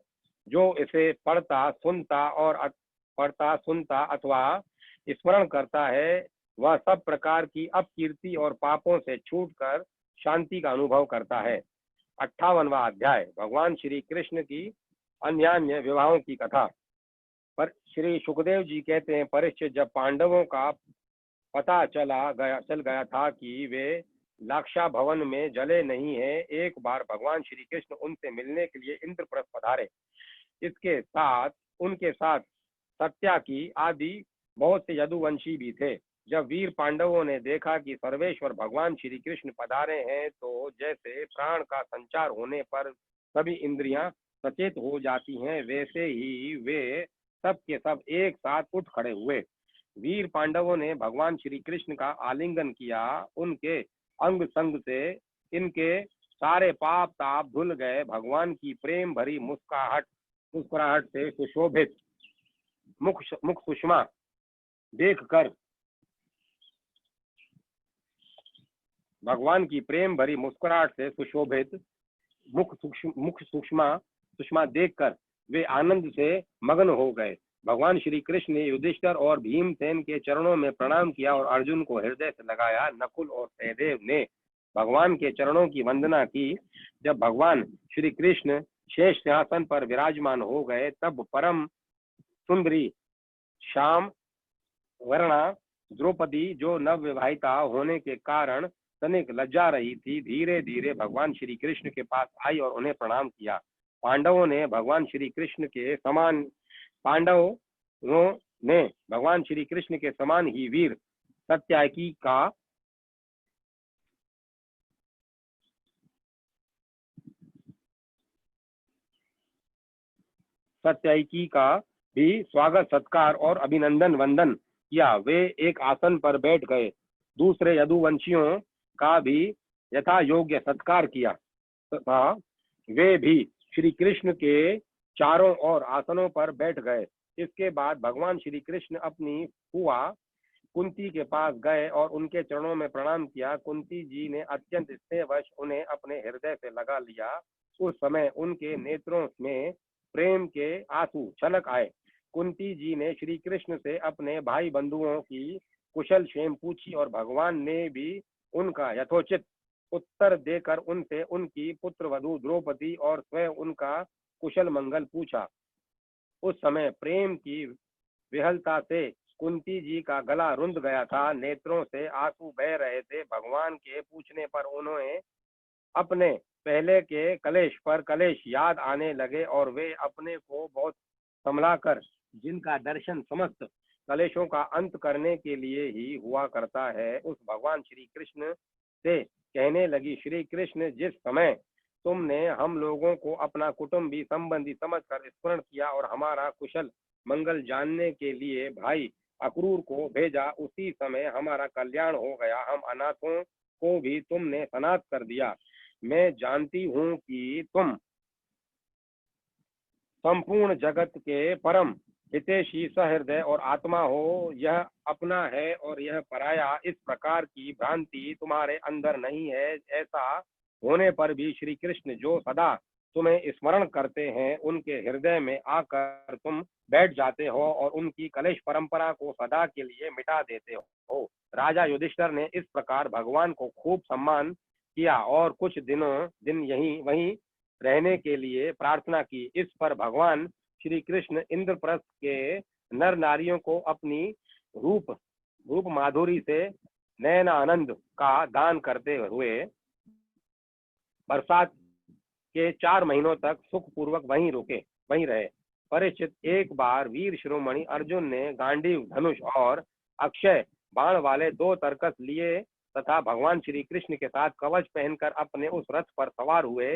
जो इसे पढ़ता सुनता अथवा स्मरण करता है वह सब प्रकार की अपकीर्ति और पापों से छूटकर शांति का अनुभव करता है। 58वां अध्याय, भगवान श्री कृष्ण की अन्यान्य विवाहों की कथा। पर श्री सुखदेव जी कहते हैं, परीक्षित, जब पांडवों का पता चल गया था कि वे लाक्षा भवन में जले नहीं है, एक बार भगवान श्री कृष्ण उनसे मिलने के लिए इंद्रप्रस्थ पधारे। इसके साथ उनके साथ सत्याकी आदि बहुत से यदुवंशी भी थे। जब वीर पांडवों ने देखा कि सर्वेश्वर भगवान श्री कृष्ण पधारे हैं तो जैसे प्राण का संचार होने पर सभी इंद्रियां सचेत हो जाती हैं, वैसे ही वे सब के सब एक साथ उठ खड़े हुए। वीर पांडवों ने भगवान श्री कृष्ण का आलिंगन किया। उनके अंग संग से इनके सारे पाप ताप धुल गए। भगवान की प्रेम भरी मुस्कुराहट से सुशोभित मुख सुषमा देखकर भगवान की प्रेम भरी मुस्कुराहट से सुशोभित मुख सुषमा देखकर वे आनंद से मग्न हो गए। भगवान श्री कृष्ण ने युधिष्ठिर और भीमसेन के चरणों में प्रणाम किया और अर्जुन को हृदय से लगाया। नकुल और सहदेव ने भगवान के चरणों की वंदना की। जब भगवान श्री कृष्ण शेष सिंहासन पर विराजमान हो गए तब परम सुंदरी श्याम वर्णा द्रौपदी, जो नव विवाहिता होने के कारण तनिक लज्जा रही थी, धीरे धीरे भगवान श्री कृष्ण के पास आई और उन्हें प्रणाम किया। पांडवों ने भगवान श्री कृष्ण के समान पांडवों ने भगवान श्री कृष्ण के समान ही वीर सत्याकी का सत्याकी का भी स्वागत सत्कार और अभिनंदन वंदन किया। वे एक आसन पर बैठ गए। दूसरे यदुवंशियों का भी यथा योग्य सत्कार किया तथा वे भी श्री कृष्ण के चारों ओर आसनों पर बैठ गए। इसके बाद भगवान श्री कृष्ण अपनी फुआ कुंती के पास गए और उनके चरणों में प्रणाम किया। कुंती जी ने अत्यंत स्नेहवश उन्हें अपने हृदय से लगा लिया। उस समय उनके नेत्रों में प्रेम के आंसू छलक आए। कुंती जी ने श्री कृष्ण से अपने भाई बंधुओं की कुशल क्षेम पूछी और भगवान ने भी उनका यथोचित उत्तर देकर उनसे उनकी पुत्र वधु द्रौपदी और स्वयं उनका कुशल मंगल पूछा। उस समय प्रेम की विहलता से कुंती जी का गला रुंध गया था, नेत्रों से आंसू बह रहे थे। भगवान के पूछने पर उन्हें अपने पहले के कलेश पर कलेश याद आने लगे और वे अपने को बहुत संभलाकर, जिनका दर्शन समस्त कलेशों का अंत करने के लिए ही हुआ करता है, उस भगवान श्री कृष्ण से कहने लगी, श्री कृष्ण, जिस समय तुमने हम लोगों को अपना कुटुंबी संबंधी समझकर स्मरण किया और हमारा कुशल मंगल जानने के लिए भाई अक्रूर को भेजा, उसी समय हमारा कल्याण हो गया। हम अनाथों को भी तुमने सनाथ कर दिया। मैं जानती हूँ कि तुम संपूर्ण जगत के परम हितैषी सहृदय और आत्मा हो। यह अपना है और यह पराया, इस प्रकार की भ्रांति तुम्हारे अंदर नहीं है। ऐसा होने पर भी श्री कृष्ण जो सदा तुम्हें स्मरण करते हैं, उनके हृदय में आकर तुम बैठ जाते हो और उनकी कलेश परंपरा को सदा के लिए मिटा देते हो। राजा युधिष्ठिर ने इस प्रकार भगवान को खूब सम्मान किया और कुछ दिन यहीं वहीं रहने के लिए प्रार्थना की। इस पर भगवान श्री कृष्ण इंद्रप्रस्थ के नर नारियों को अपनी रूप माधुरी से नयनानंद का दान करते हुए बरसात के 4 महीनों तक सुखपूर्वक वहीं रहे। परीक्षित, एक बार वीर शिरोमणि अर्जुन ने गांडीव धनुष और अक्षय बाण वाले 2 तरकस लिए तथा भगवान श्री कृष्ण के साथ कवच पहनकर अपने उस रथ पर सवार हुए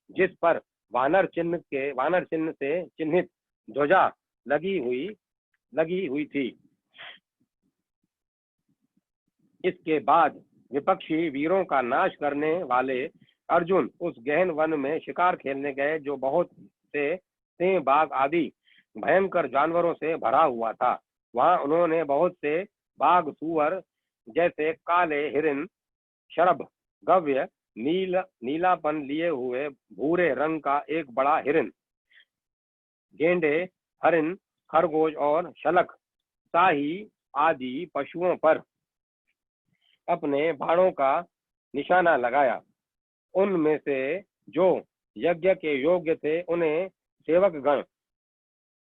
जिस पर वानर चिन्ह से चिन्हित ध्वजा लगी हुई थी। इसके बाद विपक्षी वीरों का नाश करने वाले अर्जुन उस गहन वन में शिकार खेलने गए, जो बहुत से सिंह, बाघ आदि भयंकर जानवरों से भरा हुआ था। वहां उन्होंने बहुत से बाघ, सुअर जैसे काले हिरण, शरभ, गव्य, नीलापन लिए हुए भूरे रंग का एक बड़ा हिरण, गेंडे, हरिण, खरगोश और शलख, शाही आदि पशुओं पर अपने बाणों का निशाना लगाया। उनमें से जो यज्ञ के योग्य थे, उन्हें सेवक गण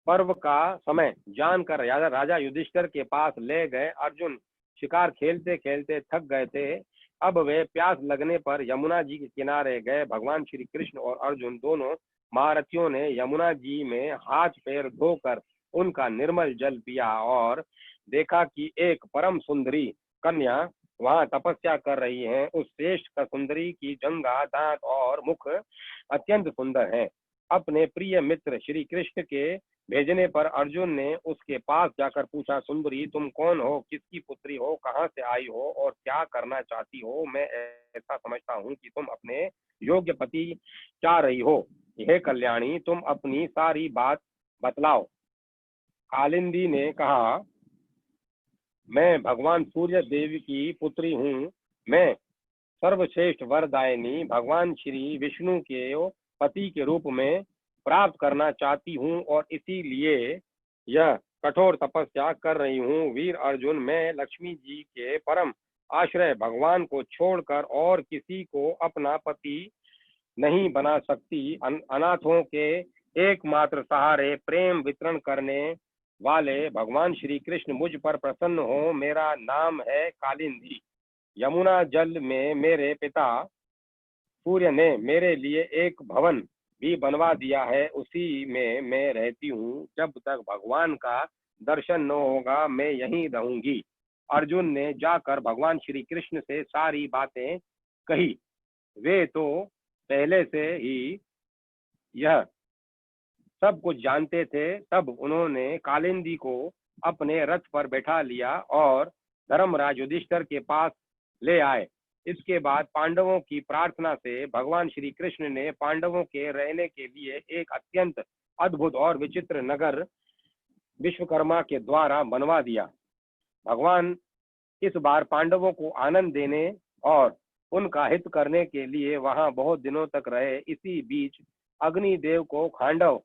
पर्व का समय जानकर राजा युधिष्ठिर के पास ले गए। अर्जुन शिकार खेलते खेलते थक गए थे। अब वे प्यास लगने पर यमुना जी के किनारे गए। भगवान श्री कृष्ण और अर्जुन दोनों महारथियों ने यमुना जी में हाथ पैर धोकर उनका निर्मल जल पिया और देखा कि एक परम सुंदरी कन्या वहां तपस्या कर रही है। उस श्रेष्ठ सुंदरी की जंघा, दांत और मुख अत्यंत सुंदर है। अपने प्रिय मित्र श्री कृष्ण के भेजने पर अर्जुन ने उसके पास जाकर पूछा, सुंदरी, तुम कौन हो, किसकी पुत्री हो, कहाँ से आई हो और क्या करना चाहती हो? मैं ऐसा समझता हूँ कि तुम अपने योग्य पति चाह रही हो। हे कल्याणी, तुम अपनी सारी बात बतलाओ। कालिंदी ने कहा, मैं भगवान सूर्य देव की पुत्री हूँ। मैं सर्वश्रेष्ठ वरदायिनी भगवान श्री विष्णु के पति के रूप में प्राप्त करना चाहती हूँ और इसीलिए यह कठोर तपस्या कर रही हूँ। वीर अर्जुन, मैं लक्ष्मी जी के परम आश्रय भगवान को छोड़कर और किसी को अपना पति नहीं बना सकती। अनाथों के एकमात्र सहारे प्रेम वितरण करने वाले भगवान श्री कृष्ण मुझ पर प्रसन्न हो। मेरा नाम है कालिंदी। यमुना जल में मेरे पिता सूर्य ने मेरे लिए एक भवन भी बनवा दिया है, उसी में मैं रहती हूँ। जब तक भगवान का दर्शन न होगा मैं यहीं रहूंगी। अर्जुन ने जाकर भगवान श्री कृष्ण से सारी बातें कही। वे तो पहले से ही यह सब कुछ जानते थे। तब उन्होंने कालिंदी को अपने रथ पर बैठा लिया और धर्मराज युधिष्ठिर के पास ले आए। इसके बाद पांडवों की प्रार्थना से भगवान श्री कृष्ण ने पांडवों के रहने के लिए एक अत्यंत अद्भुत और विचित्र नगर विश्वकर्मा के द्वारा बनवा दिया। भगवान इस बार पांडवों को आनंद देने और उनका हित करने के लिए वहां बहुत दिनों तक रहे। इसी बीच अग्निदेव को खांडव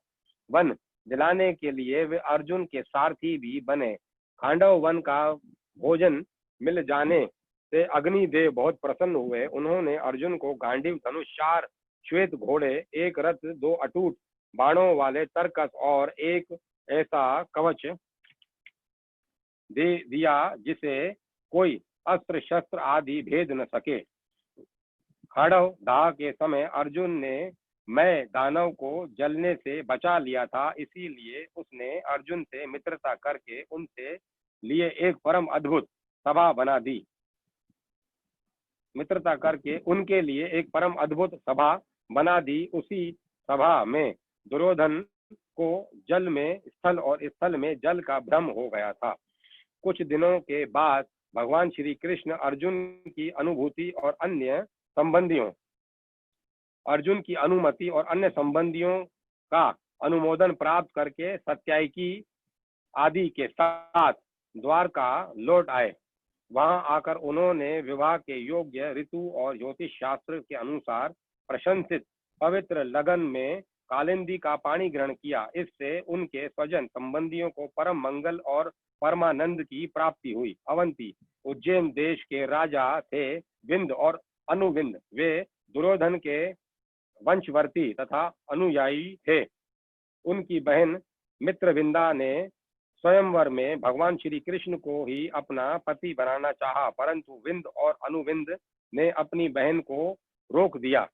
वन दिलाने के लिए वे अर्जुन के सारथी भी बने। खांडव वन का भोजन मिल जाने से अग्निदेव बहुत प्रसन्न हुए। उन्होंने अर्जुन को गांडीव धनुष, 4 श्वेत घोड़े, एक रथ, 2 अटूट बाणों वाले तरकस और एक ऐसा कवच दे दिया जिसे कोई अस्त्र शस्त्र आदि भेद न सके। खांडव दाह के समय अर्जुन ने मैं दानव को जलने से बचा लिया था, इसीलिए उसने अर्जुन से मित्रता करके उनसे लिए एक परम अद्भुत सभा बना दी। मित्रता करके उनके लिए एक परम अद्भुत सभा बना दी। उसी सभा में दुर्योधन को जल में स्थल और स्थल में जल का भ्रम हो गया था। कुछ दिनों के बाद भगवान श्री कृष्ण अर्जुन की अनुभूति और अन्य संबंधियों अर्जुन की अनुमति और अन्य संबंधियों का अनुमोदन प्राप्त करके सत्यायकी आदि के साथ द्वारका लौट आए। वहां आकर उन्होंने विवाह के योग्य ऋतु और ज्योतिष शास्त्र के अनुसार प्रशंसित पवित्र लगन में कालिंदी का पानी ग्रहण किया। इससे उनके स्वजन संबंधियों को परम मंगल और परमानंद की प्राप्ति हुई। अवंती उज्जैन देश के राजा थे विंद और अनुविंद। वे दुर्योधन के वंशवर्ती तथा अनुयायी थे। उनकी बहन मित्रविंदा ने स्वयंवर में भगवान श्री कृष्ण को ही अपना पति बनाना चाहा, परंतु विंद और अनुविंद ने अपनी बहन को रोक दिया।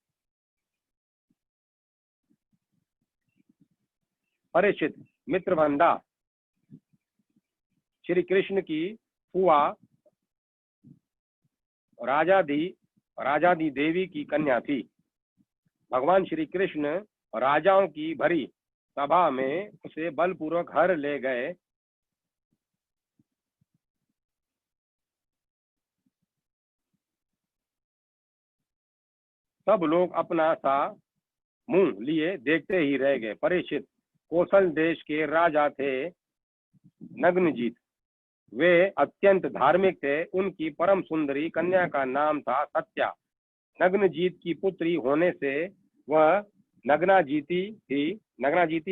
परीक्षित, मित्रविंदा श्री कृष्ण की फुआ राजादी देवी की कन्या थी। भगवान श्री कृष्ण राजाओं की भरी सभा में उसे बलपूर्वक घर ले गए। सब लोग अपना सा मुंह लिए देखते ही रह गए। परीक्षित, कौशल देश के राजा थे नग्नजीत। वे अत्यंत धार्मिक थे। उनकी परम सुंदरी कन्या का नाम था सत्या। नग्नजीत की पुत्री होने से वह नग्नाजीती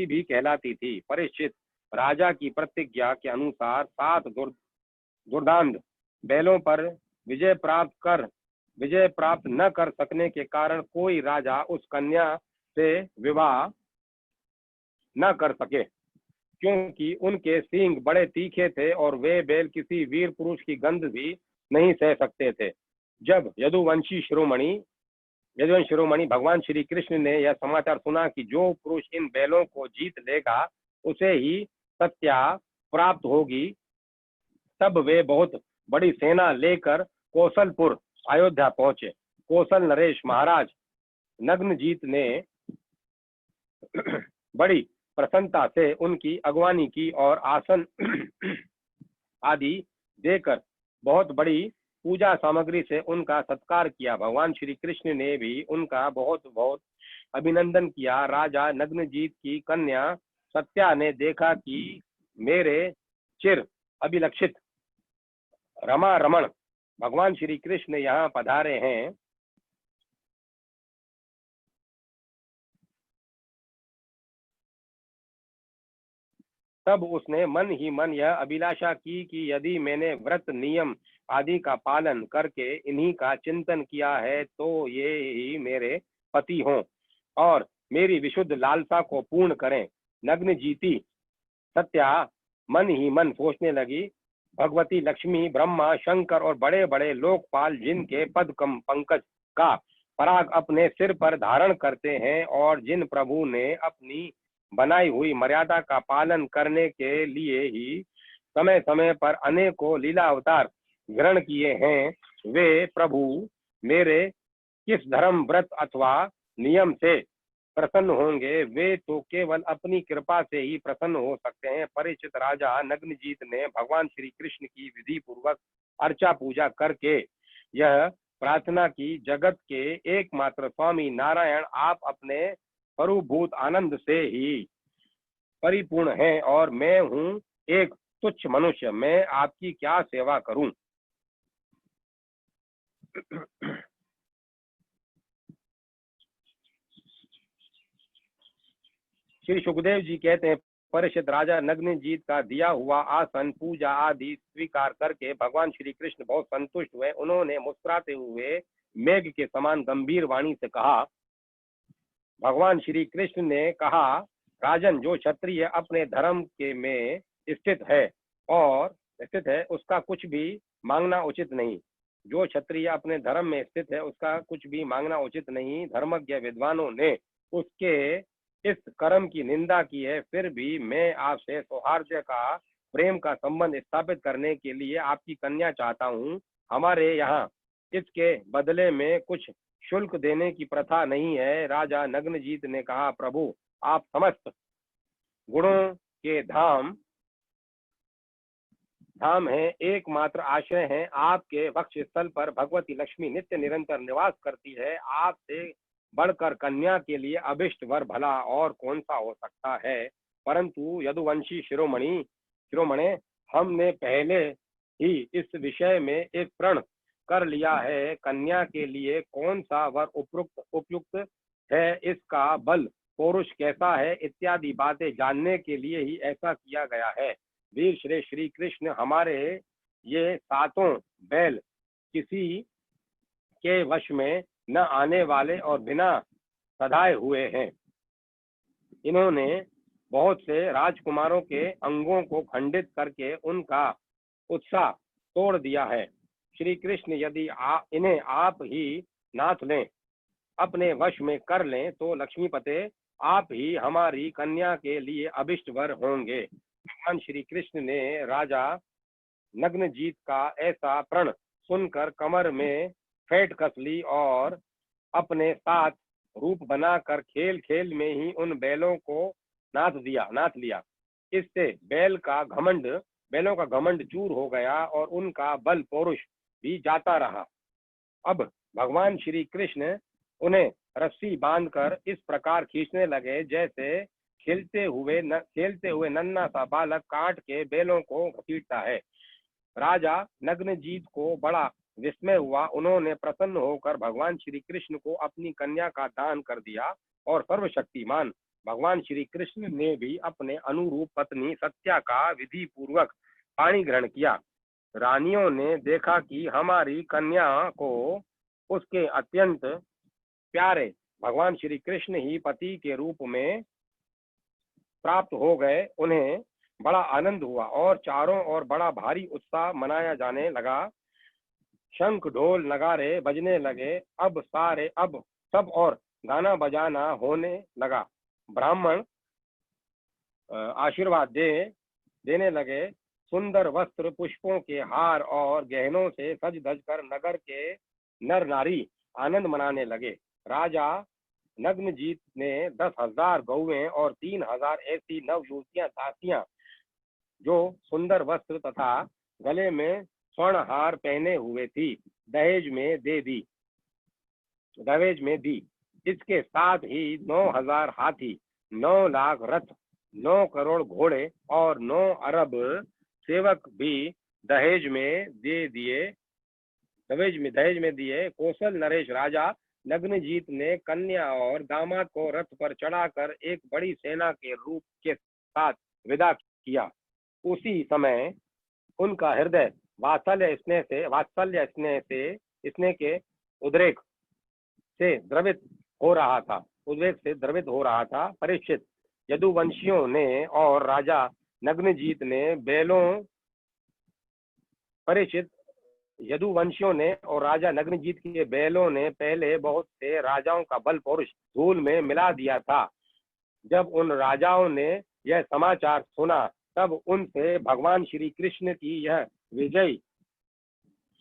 भी कहलाती थी। परीक्षित, राजा की प्रतिज्ञा के अनुसार 7 दुर्दांत बैलों पर विजय प्राप्त न कर सकने के कारण कोई राजा उस कन्या से विवाह न कर सके, क्योंकि उनके सींग बड़े तीखे थे और वे बैल किसी वीर पुरुष की गंध भी नहीं सह सकते थे। जब यदुवंश शिरोमणि भगवान श्री कृष्ण ने यह समाचार सुना कि जो पुरुष इन बैलों को जीत लेगा उसे ही सत्या प्राप्त होगी, तब वे बहुत बड़ी सेना लेकर कौशलपुर अयोध्या पहुंचे। कौशल नरेश महाराज नग्नजीत ने बड़ी प्रसन्नता से उनकी अगवानी की और आसन आदि देकर बहुत बड़ी पूजा सामग्री से उनका सत्कार किया। भगवान श्री कृष्ण ने भी उनका बहुत बहुत अभिनंदन किया। राजा नग्नजीत की कन्या सत्या ने देखा कि मेरे चिर अभिलक्षित रमा रमण भगवान श्री कृष्ण यहाँ पधारे हैं। तब उसने मन ही मन यह अभिलाषा की कि यदि मैंने व्रत नियम आदि का पालन करके इन्हीं का चिंतन किया है तो ये ही मेरे पति हों और मेरी विशुद्ध लालसा को पूर्ण करें। नग्नजीती सत्या मन ही मन सोचने लगी, भगवती लक्ष्मी, ब्रह्मा, शंकर और बड़े बड़े लोकपाल जिनके पद कम पंकज का पराग अपने सिर पर धारण करते हैं और जिन प्रभु ने अपनी बनाई हुई मर्यादा का पालन करने के लिए ही समय समय पर अनेकों लीला अवतार ग्रहण किए हैं, वे प्रभु मेरे किस धर्म, व्रत अथवा नियम से प्रसन्न होंगे? वे तो केवल अपनी कृपा से ही प्रसन्न हो सकते हैं। परीक्षित राजा नग्नजीत ने भगवान श्री कृष्ण की विधि पूर्वक अर्चा पूजा करके यह प्रार्थना की, जगत के एकमात्र स्वामी नारायण, आप अपने स्वरूपभूत आनंद से ही परिपूर्ण हैं और मैं हूँ एक तुच्छ मनुष्य, मैं आपकी क्या सेवा करूं? श्री सुखदेव जी कहते हैं, परीक्षित राजा नग्नजीत का दिया हुआ आसन, पूजा आदि स्वीकार करके भगवान श्री कृष्ण बहुत संतुष्ट हुए। उन्होंने मुस्कुराते हुए मेघ के समान गंभीर वाणी से कहा, भगवान श्री कृष्ण ने कहा, राजन, जो क्षत्रिय अपने धर्म के में स्थित है उसका कुछ भी मांगना उचित नहीं। जो क्षत्रिय अपने धर्म में स्थित है उसका कुछ भी मांगना उचित नहीं। धर्मज्ञ विद्वानों ने उसके इस कर्म की निंदा की है, फिर भी मैं आपसे सौहार्द का, प्रेम का संबंध स्थापित करने के लिए आपकी कन्या चाहता हूँ। हमारे यहाँ इसके बदले में कुछ शुल्क देने की प्रथा नहीं है। राजा नग्नजीत ने कहा, प्रभु, आप समस्त गुणों के धाम है, एकमात्र आश्रय है। आपके वक्ष स्थल पर भगवती लक्ष्मी नित्य निरंतर निवास करती है। आपसे बढ़कर कन्या के लिए अभिष्ट वर भला और कौन सा हो सकता है? परंतु यदुवंशी शिरोमणे, हमने पहले ही इस विषय में एक प्रण कर लिया है। कन्या के लिए कौन सा वर उपयुक्त है, इसका बल पौरुष कैसा है, इत्यादि बातें जानने के लिए ही ऐसा किया गया है। वीर श्री कृष्ण, हमारे ये सातों बैल किसी के वश में न आने वाले और बिना सधाए हुए हैं। इन्होंने बहुत से राजकुमारों के अंगों को खंडित करके उनका उत्साह तोड़ दिया है। श्री कृष्ण, यदि इन्हें आप ही नाथ लें, अपने वश में कर लें, तो लक्ष्मीपते आप ही हमारी कन्या के लिए अभिष्ट वर होंगे। भगवान श्री कृष्ण ने राजा नग्नजीत का ऐसा प्रण सुनकर कमर में फेंट कस ली और अपने साथ रूप बनाकर खेल खेल में ही उन बैलों को नाथ लिया। इससे बैलों का घमंड चूर हो गया और उनका बल पौरुष भी जाता रहा। अब भगवान श्री कृष्ण उन्हें रस्सी बांधकर इस प्रकार खींचने लगे जैसे खेलते हुए नन्हा सा बालक काट के बैलों को घसीटता है। राजा नग्नजीत को बड़ा विस्मय हुआ। उन्होंने प्रसन्न होकर भगवान श्री कृष्ण को अपनी कन्या का दान कर दिया और सर्वशक्तिमान भगवान श्री कृष्ण ने भी अपने अनुरूप पत्नी सत्या का विधि पूर्वक पाणी ग्रहण किया। रानियों ने देखा कि हमारी कन्या को उसके अत्यंत प्यारे भगवान श्री कृष्ण ही पति के रूप में प्राप्त हो गए। उन्हें बड़ा आनंद हुआ और चारों ओर बड़ा भारी उत्साह मनाया जाने लगा। शंख ढोल नगारे बजने लगे। अब सब और गाना बजाना होने लगा। ब्राह्मण आशीर्वाद देने लगे। सुंदर वस्त्र, पुष्पों के हार और गहनों से सज धज कर नगर के नर नारी आनंद मनाने लगे। राजा नग्नजीत ने 10,000 गौवें और 3,000 ऐसी नव युवतियां दासियां जो सुंदर वस्त्र तथा गले में स्वर्ण हार पहने हुए थी, दहेज में दी। इसके साथ ही 9,000 हाथी, 9 लाख रथ, 9 करोड़ घोड़े और 9 अरब सेवक भी दहेज में दिए। कौशल नरेश राजा नग्नजीत ने कन्या और दामाद को रथ पर चढ़ाकर एक बड़ी सेना के रूप के साथ विदा किया। उसी समय उनका हृदय वात्सल्य स्नेह के उद्रेक से द्रवित हो रहा था। परीक्षित, यदुवंशियों ने और राजा नग्नजीत ने बैलों परीक्षित, यदुवंशियों ने और राजा नग्नजीत के बैलों ने पहले बहुत से राजाओं का बल पौरुष धूल में मिला दिया था। जब उन राजाओं ने यह समाचार सुना, तब उनसे भगवान श्री कृष्ण की यह विजय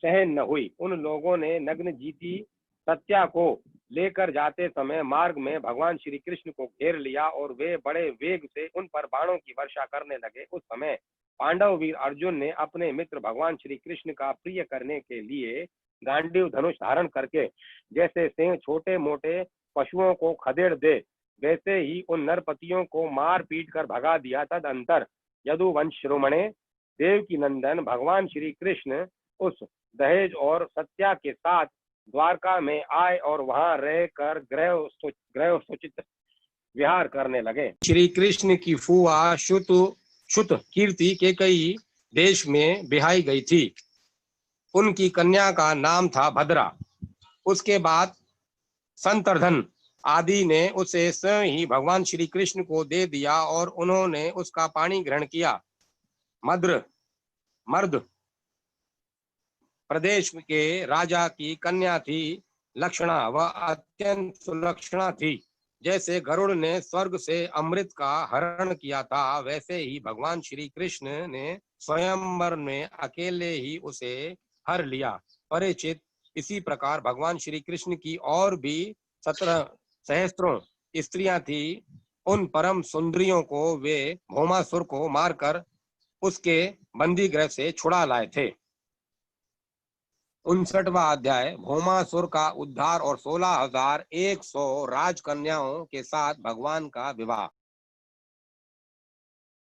सहन न हुई। उन लोगों ने नग्नजीती सत्या को लेकर जाते समय मार्ग में भगवान श्री कृष्ण को घेर लिया और वे बड़े वेग से उन पर बाणों की वर्षा करने लगे। उस समय पांडव वीर अर्जुन ने अपने मित्र भगवान श्री कृष्ण का प्रिय करने के लिए गांडीव धनुष धारण करके, जैसे सिंह छोटे मोटे पशुओं को खदेड़ दे, वैसे ही उन नरपतियों को मार पीट कर भगा दिया। तदंतर यदुवंश शिरोमणे देवकी नंदन भगवान श्री कृष्ण उस दहेज और सत्या के साथ द्वारका में आए और वहां रहकर ग्रह सूचित विहार करने लगे। श्री कृष्ण की फुआ शुत कीर्ति के कई देश में बिहाई गई थी। उनकी कन्या का नाम था भद्रा। उसके बाद संतर्धन आदि ने उसे स्वयं ही भगवान श्री कृष्ण को दे दिया और उन्होंने उसका पानी ग्रहण किया। मर्द प्रदेश के राजा की कन्या थी लक्षणा। वह अत्यंत सुलक्षणा थी। जैसे गरुड़ ने स्वर्ग से अमृत का हरण किया था, वैसे ही भगवान श्री कृष्ण ने स्वयंवर में अकेले ही उसे हर लिया। परीक्षित, इसी प्रकार भगवान श्री कृष्ण की और भी 17 सहस्त्रों स्त्रियां थी। उन परम सुंदरियों को वे भौमासुर को मारकर उसके बंदी गृह से छुड़ा लाए थे। 59वां अध्याय भौमासुर का उद्धार और 16,100 राजकन्याओं के साथ भगवान का विवाह।